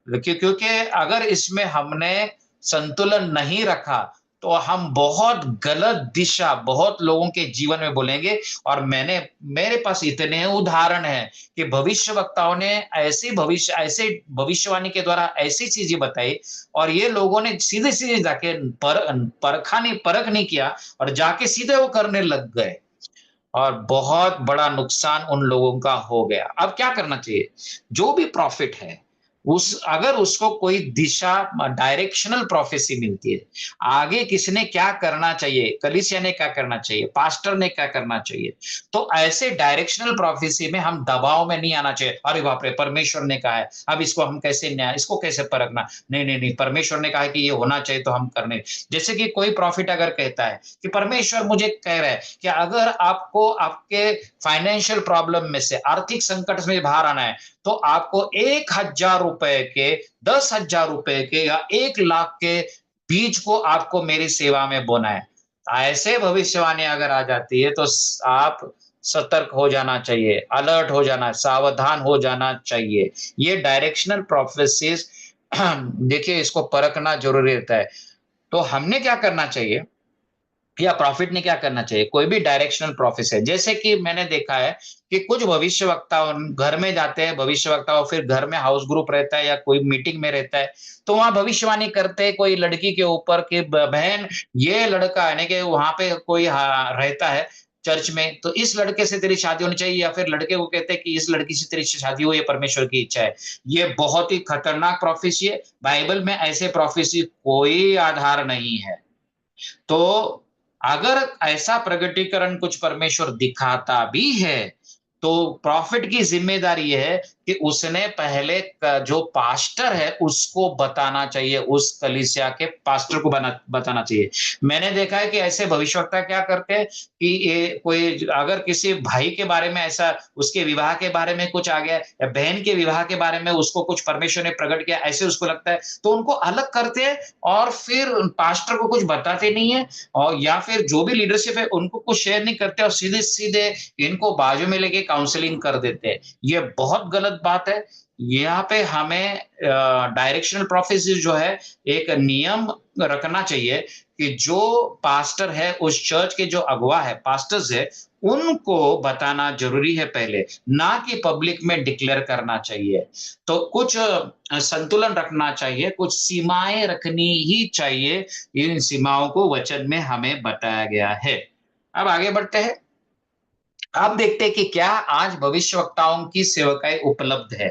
क्योंकि अगर इसमें हमने संतुलन नहीं रखा, तो हम बहुत गलत दिशा बहुत लोगों के जीवन में बोलेंगे। और मेरे पास इतने उदाहरण हैं कि भविष्यवक्ताओं ने ऐसे भविष्यवाणी के द्वारा ऐसी चीजें बताई, और ये लोगों ने सीधे सीधे जाके परख नहीं किया, और जाके सीधे वो करने लग गए, और बहुत बड़ा नुकसान उन लोगों का हो गया। अब क्या करना चाहिए? जो भी प्रॉफिट है, उस अगर उसको कोई दिशा डायरेक्शनल प्रोफेसी मिलती है, आगे किसने क्या करना चाहिए, कलीसिया ने क्या करना चाहिए, पास्टर ने क्या करना चाहिए, तो ऐसे डायरेक्शनल प्रोफेसी में हम दबाव में नहीं आना चाहिए। अरे बाप रे, परमेश्वर ने कहा है, अब इसको हम कैसे न्याय, इसको कैसे परखना, नहीं नहीं नहीं, परमेश्वर ने कहा है कि ये होना चाहिए तो हम करने। जैसे कि कोई प्रॉफिट अगर कहता है कि परमेश्वर मुझे कह रहा है कि अगर आपको आपके फाइनेंशियल प्रॉब्लम में से, आर्थिक संकट में बाहर आना है, तो आपको 1,000 रुपए के, 10,000 रुपए के या 1 लाख के बीज को आपको मेरी सेवा में बोना है। ऐसे भविष्यवाणी अगर आ जाती है, तो आप सतर्क हो जाना चाहिए, अलर्ट हो जाना, सावधान हो जाना चाहिए। ये डायरेक्शनल प्रोफेसीज देखिए, इसको परखना जरूरी रहता है। तो हमने क्या करना चाहिए, या प्रॉफिट ने क्या करना चाहिए? कोई भी डायरेक्शनल प्रोफेस है, जैसे कि मैंने देखा है कि कुछ भविष्यवक्ता घर में जाते हैं, भविष्यवक्ता, और फिर घर में हाउस ग्रुप रहता है या कोई मीटिंग में रहता है, तो वहां भविष्यवाणी करते हैं कोई लड़की के ऊपर कि बहन, ये लड़का यानी कि वहां पे कोई रहता है चर्च में, तो इस लड़के से तेरी शादी होनी चाहिए, या फिर लड़के को कहते हैं कि इस लड़की से तेरी शादी हो, ये परमेश्वर की इच्छा है। ये बहुत ही खतरनाक प्रोफेसी है। बाइबल में ऐसे प्रोफेसी कोई आधार नहीं है। तो अगर ऐसा प्रगटीकरण कुछ परमेश्वर दिखाता भी है, तो प्रॉफिट की जिम्मेदारी ये है कि उसने पहले जो पास्टर है उसको बताना चाहिए, उस कलीसिया के पास्टर को बताना चाहिए। मैंने देखा है कि ऐसे भविष्यवक्ता क्या करते हैं कि ये कोई अगर किसी भाई के बारे में ऐसा, उसके विवाह के बारे में कुछ आ गया या बहन के विवाह के बारे में उसको कुछ परमेश्वर ने प्रकट किया, ऐसे उसको लगता है, तो उनको अलग करते हैं और फिर पास्टर को कुछ बताते नहीं है, और या फिर जो भी लीडरशिप है उनको कुछ शेयर नहीं करते और सीधे सीधे इनको बाजू में लेके काउंसलिंग कर देते हैं। ये बहुत गलत बात है। यहाँ पे हमें डायरेक्शनल प्रोफेसी जो है, एक नियम रखना चाहिए कि जो पास्टर है, उस चर्च के जो अगुवा है, पास्टर्स है, उनको बताना जरूरी है पहले, ना कि पब्लिक में डिक्लेयर करना चाहिए। तो कुछ संतुलन रखना चाहिए, कुछ सीमाएं रखनी ही चाहिए। इन सीमाओं को वचन में हमें बताया गया है। अब आगे बढ़ते हैं। आप देखते हैं कि क्या आज भविष्यवक्ताओं की सेवकाई उपलब्ध है।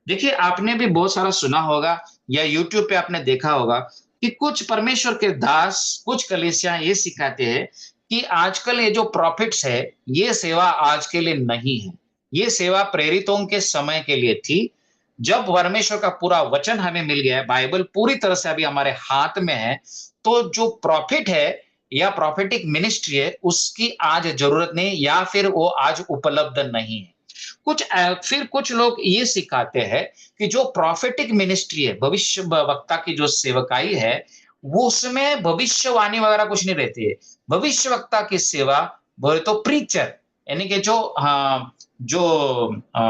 देखिए, आपने भी बहुत सारा सुना होगा या यूट्यूब पे आपने देखा होगा कि कुछ परमेश्वर के दास, कुछ कलीसियां ये सिखाते हैं कि आजकल ये जो प्रॉफिट्स है, ये सेवा आज के लिए नहीं है। ये सेवा प्रेरितों के समय के लिए थी। जब परमेश्वर का पूरा वचन हमें मिल गया है, बाइबल पूरी तरह से अभी हमारे हाथ में है, तो जो प्रॉफिट है या प्रोफेटिक मिनिस्ट्री है, उसकी आज जरूरत नहीं, या फिर वो आज उपलब्ध नहीं है। फिर कुछ लोग ये सिखाते हैं कि जो प्रोफेटिक मिनिस्ट्री है, भविष्य वक्ता की जो सेवकाई है, वो उसमें भविष्यवाणी वगैरह कुछ नहीं रहती है। भविष्य वक्ता की सेवा बोले तो प्रीचर, यानी कि जो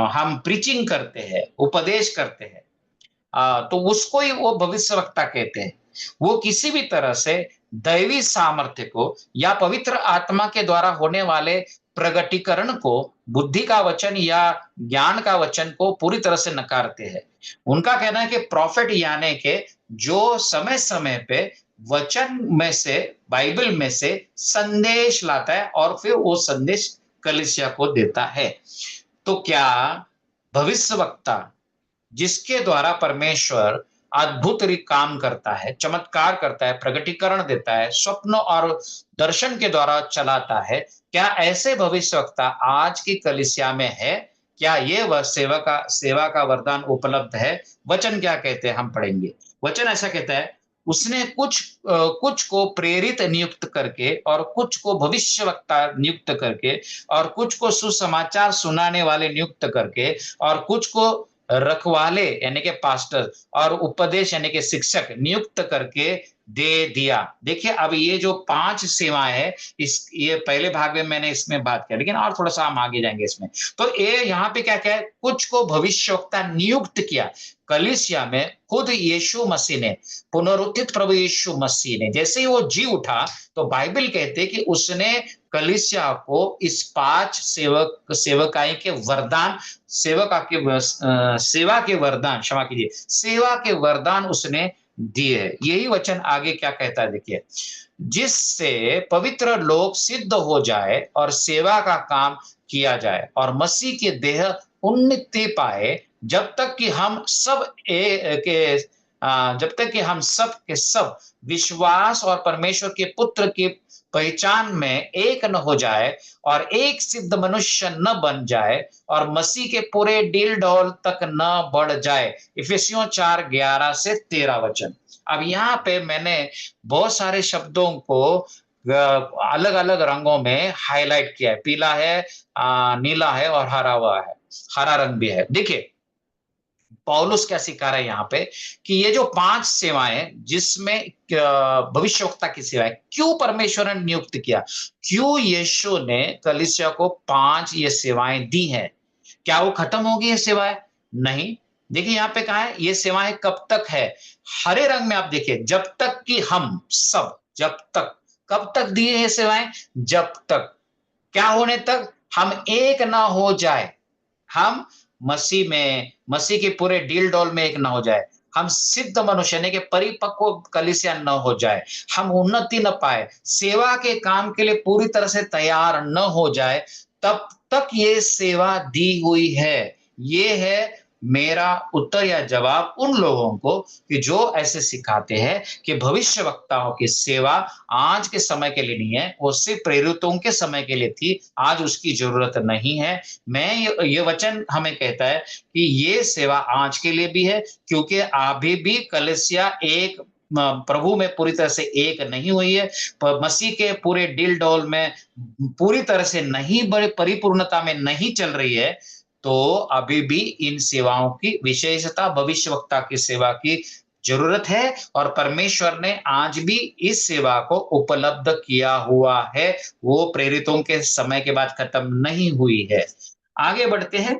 हम प्रीचिंग करते हैं, उपदेश करते हैं, तो उसको ही वो भविष्यवक्ता कहते हैं। वो किसी भी तरह से दैवी सामर्थ्य को या पवित्र आत्मा के द्वारा होने वाले प्रगटीकरण को, बुद्धि का वचन या ज्ञान का वचन को पूरी तरह से नकारते हैं। उनका कहना है कि प्रॉफिट यानी के जो समय समय पे वचन में से, बाइबल में से संदेश लाता है और फिर वो संदेश कलीसिया को देता है। तो क्या भविष्यवक्ता, जिसके द्वारा परमेश्वर अद्भुत काम करता है, चमत्कार करता है, प्रगटीकरण देता है, स्वप्न और दर्शन के द्वारा चलाता है, क्या ऐसे भविष्यवक्ता आज की कलीसिया में है? क्या ये वह सेवा का वरदान उपलब्ध है? वचन क्या कहते हैं, हम पढ़ेंगे। वचन ऐसा कहता है, उसने कुछ को प्रेरित नियुक्त करके और कुछ को भविष्यवक्ता नियुक्त करके और कुछ को सुसमाचार सुनाने वाले नियुक्त करके और कुछ को रखवाले यानी कि पास्टर और उपदेश यानी कि शिक्षक नियुक्त करके दे दिया। देखिए, अब ये जो 5 सेवाएं है, इस ये पहले भाग में मैंने इसमें बात किया, लेकिन और थोड़ा सा हम आगे जाएंगे इसमें। तो ये यहाँ पे क्या क्या है, कुछ को भविष्यवक्ता नियुक्त किया। कलीसिया में खुद यीशु मसीह ने, पुनरुत्थित प्रभु यीशु मसीह ने जैसे ही वो जी उठा, तो बाइबल कहते कि उसने कलीसिया को इस 5 सेवकाई के वरदान, सेवा के वरदान, क्षमा कीजिए, सेवा के वरदान उसने दिए। यही वचन आगे क्या कहता है, देखिए, जिससे पवित्र लोग सिद्ध हो जाए और सेवा का काम किया जाए और मसीह के देह उन्नति पाए, जब तक कि हम सब जब तक कि हम सब के सब विश्वास और परमेश्वर के पुत्र की पहचान में एक न हो जाए और एक सिद्ध मनुष्य न बन जाए और मसीह के पूरे डील डौल तक न बढ़ जाए। इफिसियों 4:11 से 13 वचन। अब यहाँ पे मैंने बहुत सारे शब्दों को अलग अलग रंगों में हाईलाइट किया है। पीला है, नीला है और हरा हुआ है, हरा रंग भी है। देखिए, पौलुस क्या सिखा रहा है यहाँ पे कि ये जो 5 सेवाएं, जिसमें भविष्यवक्ता की सेवाएं, क्यों परमेश्वर ने नियुक्त किया, क्यों यीशु ने कलीसिया को 5 ये सेवाएं दी हैं? क्या वो खत्म होगी ये सेवाएं? नहीं। देखिए, यहाँ पे कहा है ये सेवाएं कब तक है। हरे रंग में आप देखिए, जब तक कि हम सब, जब तक, कब तक दिए ये सेवाएं? जब तक, क्या होने तक? हम एक ना हो जाए, हम मसीह के पूरे डील डोल में एक न हो जाए, हम सिद्ध मनुष्य यानी कि परिपक्व कलीसिया न हो जाए, हम उन्नति न पाए, सेवा के काम के लिए पूरी तरह से तैयार न हो जाए, तब तक ये सेवा दी हुई है। ये है मेरा उत्तर या जवाब उन लोगों को कि जो ऐसे सिखाते हैं कि भविष्यवक्ताओं की सेवा आज के समय के लिए नहीं है, वो सिर्फ प्रेरितों के समय के लिए थी, आज उसकी जरूरत नहीं है। मैं ये वचन हमें कहता है कि ये सेवा आज के लिए भी है, क्योंकि अभी भी कलीसिया एक प्रभु में पूरी तरह से एक नहीं हुई है, मसीह के पूरे डिल डोल में पूरी तरह से नहीं, बड़े परिपूर्णता में नहीं चल रही है, तो अभी भी इन सेवाओं की विशेषता भविष्यवक्ता की सेवा की जरूरत है, और परमेश्वर ने आज भी इस सेवा को उपलब्ध किया हुआ है। वो प्रेरितों के समय के बाद खत्म नहीं हुई है। आगे बढ़ते हैं।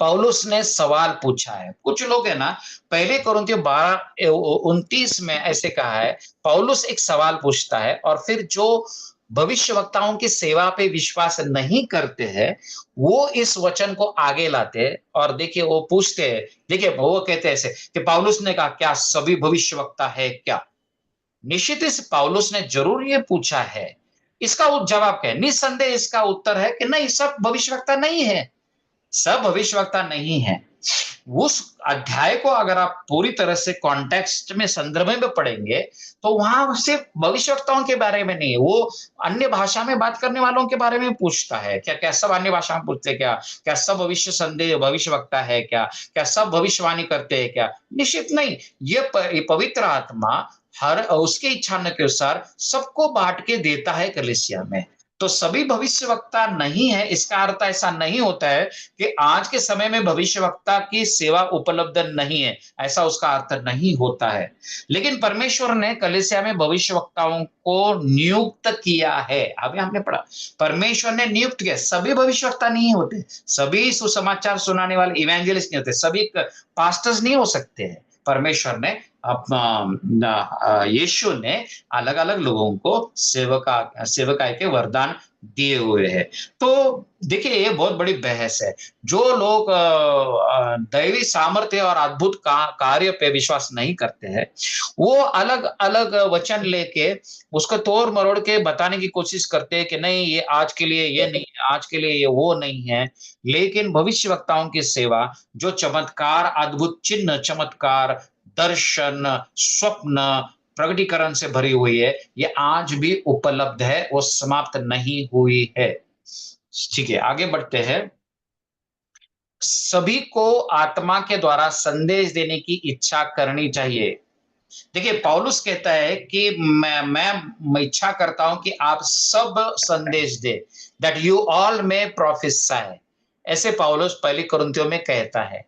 पौलुस ने सवाल पूछा है। कुछ लोग है ना, पहले कुरिन्थियों 12:29 में ऐसे कहा है, पौलुस एक सवाल पूछता है और फिर जो भविष्यवक्ताओं की सेवा पे विश्वास नहीं करते हैं, वो इस वचन को आगे लाते हैं और देखिए वो पूछते हैं, देखिए वो कहते हैं ऐसे कि पौलुस ने कहा, क्या सभी भविष्यवक्ता है क्या? निश्चित ही पौलुस ने जरूर ये पूछा है। इसका जवाब क्या है? निस्संदेह इसका उत्तर है कि नहीं, सब भविष्यवक्ता नहीं है। सब भविष्यवक्ता नहीं है। उस अध्याय को अगर आप पूरी तरह से कॉन्टेक्स्ट में, संदर्भ में पढ़ेंगे, तो वहां सिर्फ भविष्यवक्ताओं के बारे में नहीं है, वो अन्य भाषा में बात करने वालों के बारे में पूछता है। क्या क्या सब अन्य भाषा में पूछते हैं क्या? क्या सब भविष्य संदेह भविष्यवक्ता है क्या? क्या सब भविष्यवाणी करते हैं क्या? निश्चित नहीं। ये पवित्र आत्मा हर उसकी इच्छा के अनुसार सबको बांट के देता है कलीसिया में। तो सभी भविष्यवक्ता नहीं है, इसका अर्थ ऐसा नहीं होता है कि आज के समय में भविष्यवक्ता की सेवा उपलब्ध नहीं है, ऐसा उसका अर्थ नहीं होता है। लेकिन परमेश्वर ने कलीसिया में भविष्यवक्ताओं को नियुक्त किया है। अभी हमने पढ़ा, परमेश्वर ने नियुक्त किया। सभी भविष्यवक्ता नहीं होते, सभी सुसमाचार सुनाने वाले इवेंजलिस्ट नहीं होते, सभी पास्टर्स नहीं हो सकते हैं। परमेश्वर ने यीशु ने अलग अलग लोगों को सेवकाई के वरदान दिए हुए हैं। तो देखिए ये बहुत बड़ी बहस है। जो लोग दैवी सामर्थ्य और अद्भुत कार्य पे विश्वास नहीं करते हैं, वो अलग अलग वचन लेके उसको तोड़ मरोड़ के बताने की कोशिश करते हैं कि नहीं, ये आज के लिए ये नहीं है, आज के लिए ये वो नहीं है। लेकिन भविष्यवक्ताओं की सेवा जो चमत्कार, अद्भुत चिन्ह, चमत्कार, दर्शन, स्वप्न, प्रकटीकरण से भरी हुई है, ये आज भी उपलब्ध है, वो समाप्त नहीं हुई है। ठीक है, आगे बढ़ते हैं। सभी को आत्मा के द्वारा संदेश देने की इच्छा करनी चाहिए। देखिए पौलुस कहता है कि मैं इच्छा करता हूं कि आप सब संदेश दे, दैट यू ऑल में प्रोफेसाई। ऐसे पौलुस पहली कुरिन्थियों में कहता है।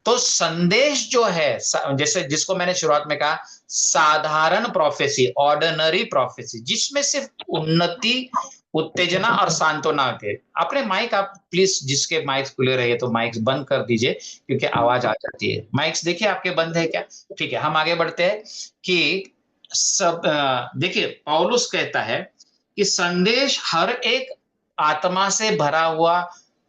तो संदेश जो है, जैसे जिसको मैंने शुरुआत में कहा, साधारण प्रोफेसी, ऑर्डिनरी प्रोफेसी, जिसमें सिर्फ उन्नति, उत्तेजना और सांत्वना थे। अपने माइक आप प्लीज, जिसके माइक्स खुले रहे तो माइक्स बंद कर दीजिए, क्योंकि आवाज आ जाती है। माइक्स देखिए आपके बंद है क्या? ठीक है, हम आगे बढ़ते हैं कि सब देखिए पौलुस कहता है कि संदेश हर एक आत्मा से भरा हुआ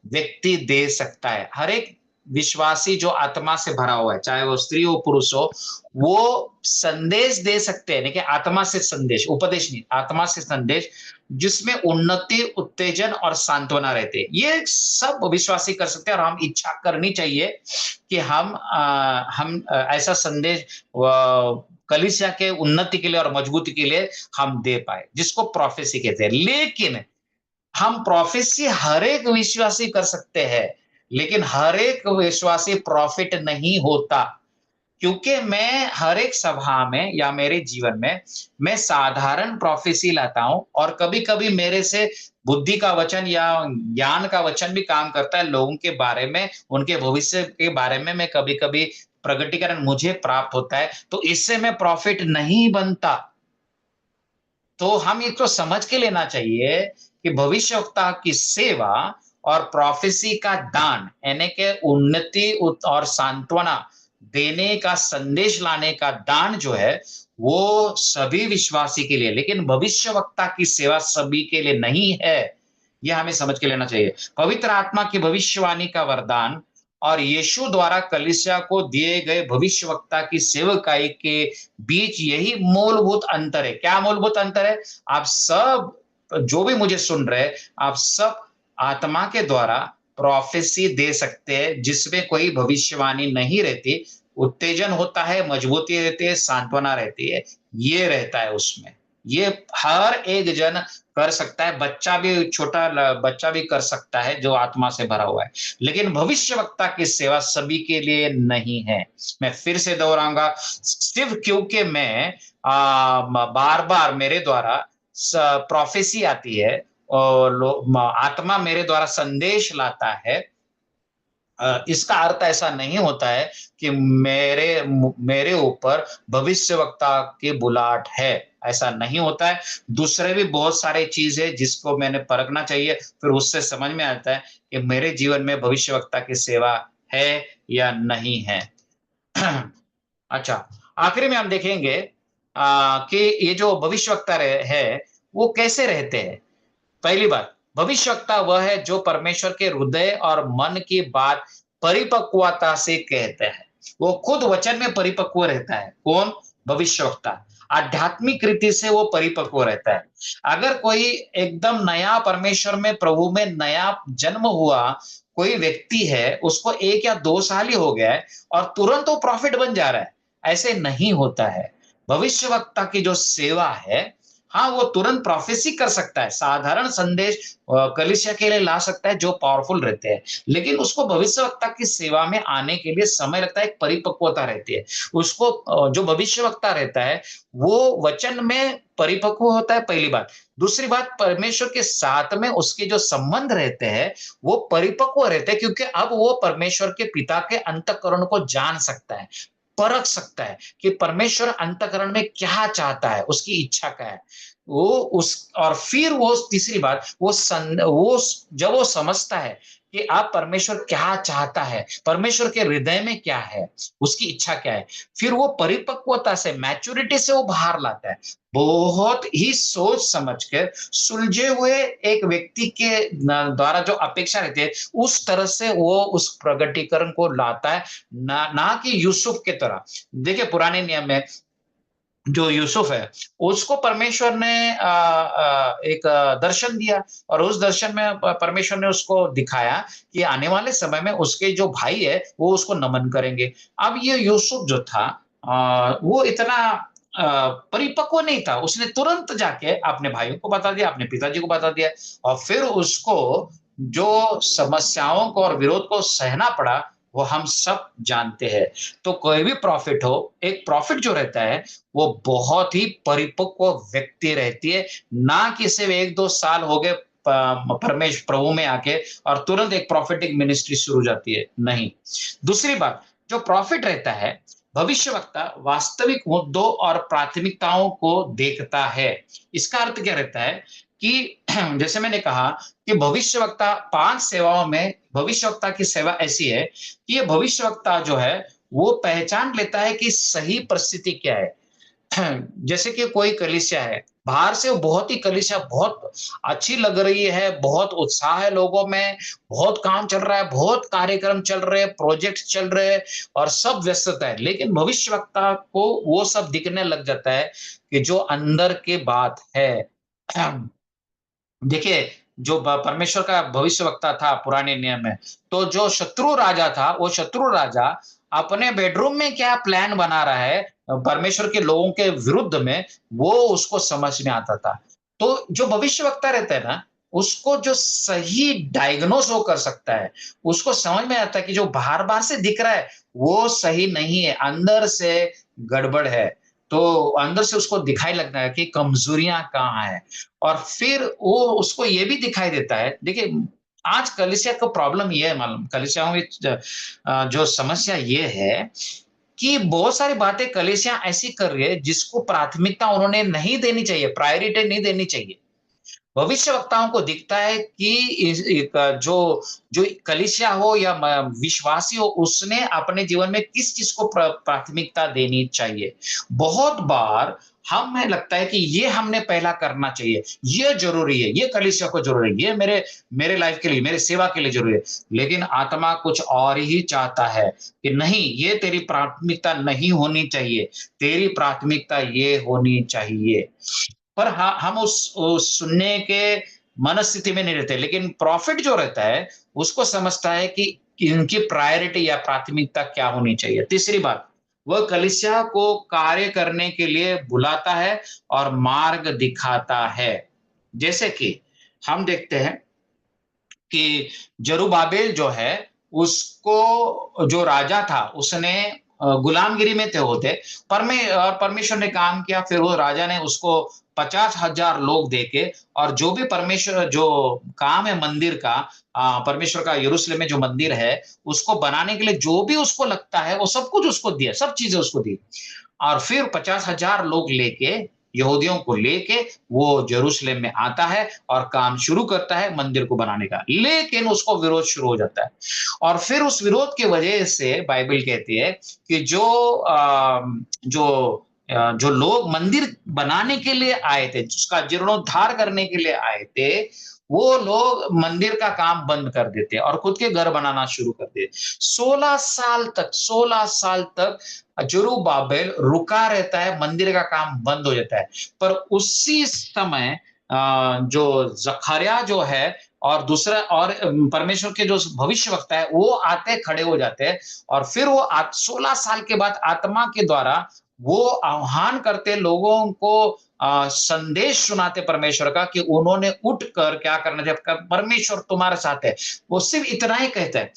व्यक्ति दे सकता है। हर एक विश्वासी जो आत्मा से भरा हुआ है, चाहे वो स्त्री हो पुरुष हो, वो संदेश दे सकते हैं। देखिए आत्मा से संदेश, उपदेश नहीं, आत्मा से संदेश, जिसमें उन्नति, उत्तेजन और सांत्वना रहते हैं। ये सब विश्वासी कर सकते हैं, और हम इच्छा करनी चाहिए कि हम ऐसा संदेश कलीसिया के उन्नति के लिए और मजबूती के लिए हम दे पाए, जिसको प्रोफेसी कहते हैं। लेकिन हम प्रोफेसी हर एक विश्वासी कर सकते हैं, लेकिन हर एक विश्वासी प्रॉफिट नहीं होता, क्योंकि मैं हर एक सभा में या मेरे जीवन में मैं साधारण प्रोफेसी लाता हूं, और कभी कभी मेरे से बुद्धि का वचन या ज्ञान का वचन भी काम करता है। लोगों के बारे में, उनके भविष्य के बारे में मैं कभी कभी प्रगटीकरण मुझे प्राप्त होता है, तो इससे मैं प्रॉफिट नहीं बनता। तो हम एक तो समझ के लेना चाहिए कि भविष्यवक्ता की सेवा और प्रोफेसी का दान, यानी कि उन्नति और सांत्वना देने का, संदेश लाने का दान जो है, वो सभी विश्वासी के लिए, लेकिन भविष्यवक्ता की सेवा सभी के लिए नहीं है। यह हमें समझ के लेना चाहिए। पवित्र आत्मा की भविष्यवाणी का वरदान और यीशु द्वारा कलीसिया को दिए गए भविष्यवक्ता की सेवकाई के बीच यही मूलभूत अंतर है। क्या मूलभूत अंतर है? आप सब जो भी मुझे सुन रहे, आप सब आत्मा के द्वारा प्रोफेसी दे सकते हैं जिसमें कोई भविष्यवाणी नहीं रहती, उत्तेजन होता है, मजबूती रहती है, सांत्वना रहती है, ये रहता है उसमें। ये हर एक जन कर सकता है, बच्चा भी छोटा बच्चा भी कर सकता है जो आत्मा से भरा हुआ है। लेकिन भविष्यवक्ता की सेवा सभी के लिए नहीं है। मैं फिर से दोहराऊँगा, सिर्फ़ क्योंकि मैं बार-बार मेरे द्वारा प्रोफेसी आती है और आत्मा मेरे द्वारा संदेश लाता है, इसका अर्थ ऐसा नहीं होता है कि मेरे ऊपर भविष्यवक्ता की बुलाहट है, ऐसा नहीं होता है। दूसरे भी बहुत सारे चीज़ है जिसको मैंने परखना चाहिए, फिर उससे समझ में आता है कि मेरे जीवन में भविष्यवक्ता की सेवा है या नहीं है। अच्छा, आखिरी में हम देखेंगे कि ये जो भविष्यवक्ता है, वो कैसे रहते हैं? पहली बात, भविष्यवक्ता वह है जो परमेश्वर के हृदय और मन की बात परिपक्वता से कहते हैं। वो खुद वचन में परिपक्व रहता है। कौन? भविष्यवक्ता। आध्यात्मिक रीति से वो परिपक्व रहता है। अगर कोई एकदम नया परमेश्वर में, प्रभु में नया जन्म हुआ कोई व्यक्ति है, उसको 1 या 2 साल ही हो गया है और तुरंत वो प्रॉफिट बन जा रहा है, ऐसे नहीं होता है। भविष्यवक्ता की जो सेवा है, हाँ, वो तुरंत प्रोफेसी कर सकता है, साधारण संदेश कलीसिया के लिए ला सकता है जो पावरफुल रहते हैं। लेकिन उसको भविष्यवक्ता की सेवा में आने के लिए समय लगता है, एक परिपक्वता रहती है। उसको जो भविष्यवक्ता रहता है, वो वचन में परिपक्व होता है, पहली बात। दूसरी बात, परमेश्वर के साथ में उसके जो संबंध रहते हैं, वो परिपक्व रहते हैं क्योंकि अब वो परमेश्वर के पिता के अंतःकरण को जान सकता है, परख सकता है कि परमेश्वर अंतःकरण में क्या चाहता है, उसकी इच्छा क्या है। वो उस और फिर वो तीसरी बात, वो जब वो समझता है कि आप परमेश्वर क्या चाहता है, परमेश्वर के हृदय में क्या है, उसकी इच्छा क्या है, फिर वो परिपक्वता से, मैच्योरिटी से वो बाहर लाता है। बहुत ही सोच समझ कर सुलझे हुए एक व्यक्ति के द्वारा जो अपेक्षा रहती है, उस तरह से वो उस प्रगटीकरण को लाता है, ना कि यूसुफ की तरह। देखिए पुराने नियम में जो यूसुफ है, उसको परमेश्वर ने एक दर्शन दिया और उस दर्शन में परमेश्वर ने उसको दिखाया कि आने वाले समय में उसके जो भाई है, वो उसको नमन करेंगे। अब ये यूसुफ जो था, वो इतना परिपक्व नहीं था। उसने तुरंत जाके अपने भाइयों को बता दिया, अपने पिताजी को बता दिया और फिर उसको जो समस्याओं को और विरोध को सहना पड़ा, वो हम सब जानते हैं। तो कोई भी प्रॉफिट हो, एक प्रॉफिट जो रहता है, वो बहुत ही परिपक्व व्यक्ति रहती है, ना कि सिर्फ 1-2 साल हो गए परमेश प्रभु में आके और तुरंत एक प्रॉफिटिक मिनिस्ट्री शुरू हो जाती है, नहीं। दूसरी बात, जो प्रॉफिट रहता है, भविष्यवक्ता वास्तविक मुद्दों और प्राथमिकताओं को देखता है। इसका अर्थ क्या रहता है कि जैसे मैंने कहा कि भविष्यवक्ता 5 सेवाओं में भविष्यवक्ता की सेवा ऐसी है कि ये भविष्यवक्ता जो है, वो पहचान लेता है कि सही परिस्थिति क्या है। जैसे कि कोई कलीसिया है, बाहर से वो बहुत ही कलीसिया बहुत अच्छी लग रही है, बहुत उत्साह है लोगों में, बहुत काम चल रहा है, बहुत कार्यक्रम चल रहे हैं, प्रोजेक्ट चल रहे हैं और सब व्यस्तता है। लेकिन भविष्यवक्ता को वो सब दिखने लग जाता है कि जो अंदर की बात है। देखिए, जो परमेश्वर का भविष्यवक्ता था पुराने नियम में, तो जो शत्रु राजा था, वो शत्रु राजा अपने बेडरूम में क्या प्लान बना रहा है परमेश्वर के लोगों के विरुद्ध में, वो उसको समझ में आता था। तो जो भविष्यवक्ता रहता है ना, उसको जो सही डायग्नोस वो कर सकता है, उसको समझ में आता है कि जो बाहर-बाहर से दिख रहा है, वो सही नहीं है, अंदर से गड़बड़ है। तो अंदर से उसको दिखाई लगता है कि कमजोरियां कहाँ है और फिर वो उसको ये भी दिखाई देता है। देखिए, आज कलीसिया का प्रॉब्लम ये है, मालूम कलीसियाओं में जो समस्या ये है कि बहुत सारी बातें कलीसिया ऐसी कर रही है जिसको प्राथमिकता उन्होंने नहीं देनी चाहिए, प्रायोरिटी नहीं देनी चाहिए। भविष्यवक्ताओं को दिखता है कि जो जो कलीसिया हो या विश्वासी हो, उसने अपने जीवन में किस चीज को प्राथमिकता देनी चाहिए। बहुत बार हमें लगता है कि ये हमने पहला करना चाहिए, ये जरूरी है, ये कलीसिया को जरूरी है, ये मेरे मेरे लाइफ के लिए, मेरे सेवा के लिए जरूरी है। लेकिन आत्मा कुछ और ही चाहता है कि नहीं, ये तेरी प्राथमिकता नहीं होनी चाहिए, तेरी प्राथमिकता ये होनी चाहिए। पर हाँ, हम उस सुनने के मनस्थिति में नहीं रहते, लेकिन प्रॉफिट जो रहता है, उसको समझता है कि इनकी प्रायोरिटी या प्राथमिकता क्या होनी चाहिए। तीसरी बात, वह कलीसिया को कार्य करने के लिए बुलाता है और मार्ग दिखाता है। जैसे कि हम देखते हैं कि जरुब्बाबेल जो है, उसको जो राजा था, उसने गुलामगिरी में थे होते, परमेश्वर ने काम किया, फिर वो राजा ने उसको 50,000 लोग देके, और जो भी परमेश्वर जो काम है मंदिर का, परमेश्वर का यरूशलेम में जो मंदिर है, उसको बनाने के लिए जो भी उसको लगता है, वो सब कुछ उसको दिया, सब चीजें उसको दी। और फिर 50,000 लोग लेके, यहूदियों को लेके वो यरूशलेम में आता है और काम शुरू करता है मंदिर को बनाने का। लेकिन उसको विरोध शुरू हो जाता है, और फिर उस विरोध की वजह से बाइबल कहती है कि जो लोग मंदिर बनाने के लिए आए थे, जिसका जीर्णोद्धार करने के लिए आए थे, वो लोग मंदिर का काम बंद कर देते और खुद के घर बनाना शुरू कर देते। 16 साल तक जरुब्बाबेल रुका रहता है, मंदिर का काम बंद हो जाता है। पर उसी समय जो जकर्याह जो है, और दूसरा, और परमेश्वर के जो भविष्यवक्ता है, वो आते खड़े हो जाते हैं, और फिर वो 16 साल के बाद आत्मा के द्वारा वो आह्वान करते लोगों को, संदेश सुनाते परमेश्वर का, कि उन्होंने उठकर क्या करना चाहिए, परमेश्वर तुम्हारे साथ है। वो सिर्फ इतना ही कहता है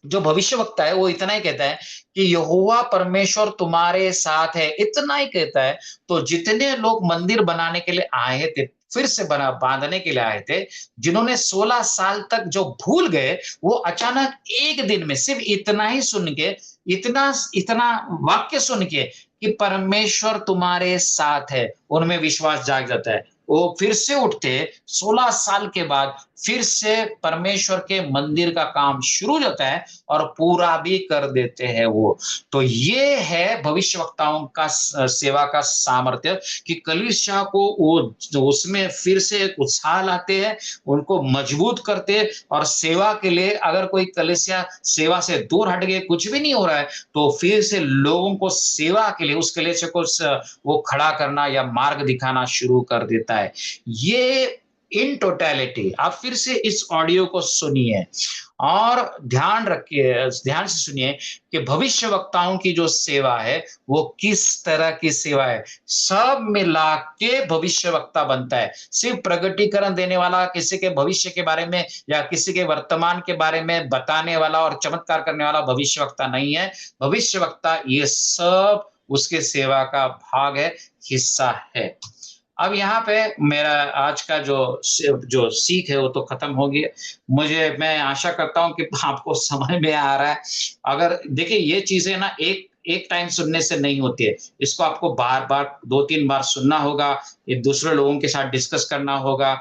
जो भविष्यवक्ता है, वो इतना ही कहता है कि यहोवा परमेश्वर तुम्हारे साथ है, इतना ही कहता है। तो जितने लोग मंदिर बनाने के लिए आए थे, फिर से बना बांधने के लिए आए थे, जिन्होंने 16 साल तक जो भूल गए, वो अचानक एक दिन में सिर्फ इतना ही सुन के, इतना इतना वाक्य सुन के कि परमेश्वर तुम्हारे साथ है, उनमें विश्वास जाग जाता है। वो फिर से उठते, 16 साल के बाद फिर से परमेश्वर के मंदिर का काम शुरू हो जाता है, और पूरा भी कर देते हैं वो। तो ये है भविष्यवक्ताओं का सेवा का सामर्थ्य, कि कलीसिया को वो उसमें फिर से एक उत्साह लाते हैं, उनको मजबूत करते, और सेवा के लिए, अगर कोई कलीसिया सेवा से दूर हट गए, कुछ भी नहीं हो रहा है, तो फिर से लोगों को सेवा के लिए उस कलीसिया को वो खड़ा करना या मार्ग दिखाना शुरू कर देता है। ये इन टोटैलिटी आप फिर से इस ऑडियो को सुनिए, और ध्यान रखिए, ध्यान से सुनिए कि भविष्यवक्ताओं की जो सेवा है, वो किस तरह की सेवा है। सब मिला के भविष्यवक्ता बनता है। सिर्फ प्रगटीकरण देने वाला, किसी के भविष्य के बारे में या किसी के वर्तमान के बारे में बताने वाला और चमत्कार करने वाला भविष्यवक्ता नहीं है। भविष्यवक्ता ये सब उसके सेवा का भाग है, हिस्सा है। अब यहाँ पे मेरा आज का जो सीख है, वो तो खत्म हो गया। मैं आशा करता हूँ कि आपको समझ में आ रहा है। अगर देखिए, ये चीजें ना एक एक टाइम सुनने से नहीं होती है, इसको आपको बार बार 2-3 बार सुनना होगा, ये दूसरे लोगों के साथ डिस्कस करना होगा।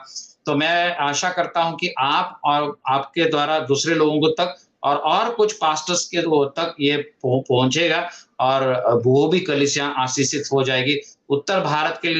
तो मैं आशा करता हूँ कि आप और आपके द्वारा दूसरे लोगों को तक, और कुछ पास्टर्स के वो तक ये पहुंचेगा, और वो भी कलीसिया आशीषित हो जाएगी। उत्तर भारत के लिए